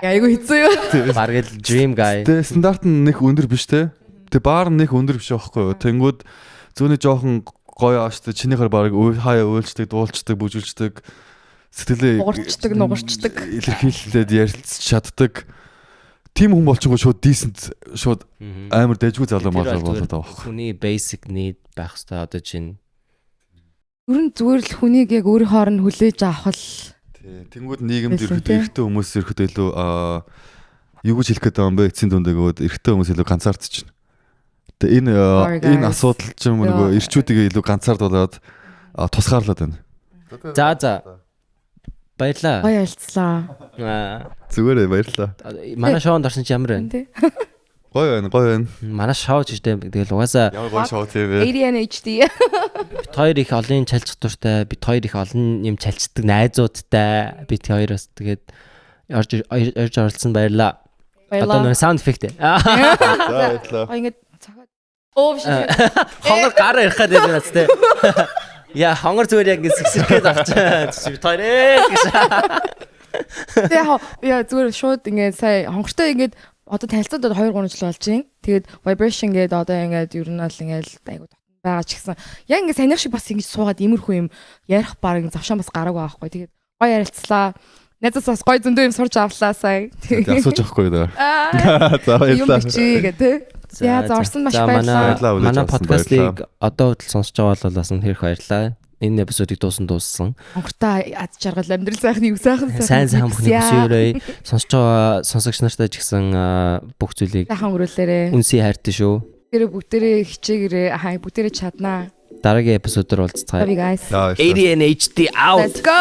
Айгу хэцүү юу? Бараг л dream guy. Тэ стандарт нь нэг өндөр биш те. Тэ баар нь нэг өндөр биш байхгүй юу. Тэнгүүд зүүнээ жоохон гоё ааштай чинийхэр бараг хаяа уйлчдаг, дуулчдаг, бүжгэлждэг сэтгэлээ уурчдаг, нугарчдаг илэрхийлээд ярилцж чаддаг. Тим хүн болчихгоо шууд decent шууд амар дэжгүй залуу болоод байгаа байхгүй. Хүний basic need байх хэрэгтэй одоо чинь. Ер нь зүгээр л хүнийг яг өөрийн хооронд хүлээж авах л. Тэнгүүд нийгэмд эрэгтэй хүмүүс илүү юу гэж хэлэх гээд байгаа юм бэ? Эцсийн дүнд өгөөд эрэгтэй хүмүүс илүү ганцаардж байна. Тэгээ энэ асуудал ч юм уу эрчүүдийг илүү ганцаардуулаад тусгаарлаад байна. За баярлаа. Гоё ялцлаа. Зүгээр баярлаа. Манай шоунд орсон чи ямар байна? Гоё байна. Манай шоу ч гэдэг тэгэл угаасаа ямар гоё шоу тийм ээ. ADHD. Бид хоёр их олон чалж чадвартай, бид хоёр их олон юм чалждаг найзуудтай. Бид хоёроос тэгээд орж оролцсон баярлаа. Одоо нэр саунд эффект. Ингээд цагаад биш. Хонгор гараа ярих гэдэг юм байна тий. Яа хонгор зүгээр яг ингэ сэгсэрхээд авчаа. Тойрээ гэж. Тэгээ зүгээр шууд ингээд сая хонгортой ингээд одоо танилцаад 2-3 жил болж байна. Тэгээд vibration гэдэг одоо ингээд ер нь бол ингээд айгуу дотн байгаа ч гэсэн яг ингээд санийх шиг бас ингэж суугаад имерхүү юм ярих баг завшаан бас гараагүй байхгүй. Тэгээд гоё ярилцлаа. Надаас бас гоё зөндөө юм сурч авлаа сая. Тэгээд асууж авахгүй даа. За Юм баярлалаа. бичээ гэдэг. За зорсон маш баярлалаа. Манай подкастыг одоо хөдөл сонсож байгаа бол бас үнэхээр баярлалаа. Энэ эпизодыг дууссан. Хонгортой ад жаргал амьдрал сайхан юу сайхан сайн бүхний өсөөрэй. Сонсож байгаа сонсогч нартай ч гэсэн бүх зүйлийг сайхан өнгөрүүлээрэ. үнсий хайртай шүү. Тэр бүгдээрээ хичээгээрээ бүгдээрээ чаднаа. Дараагийн эпизодоор уулзцгаая. Love you guys. ADN HD out. Let's go.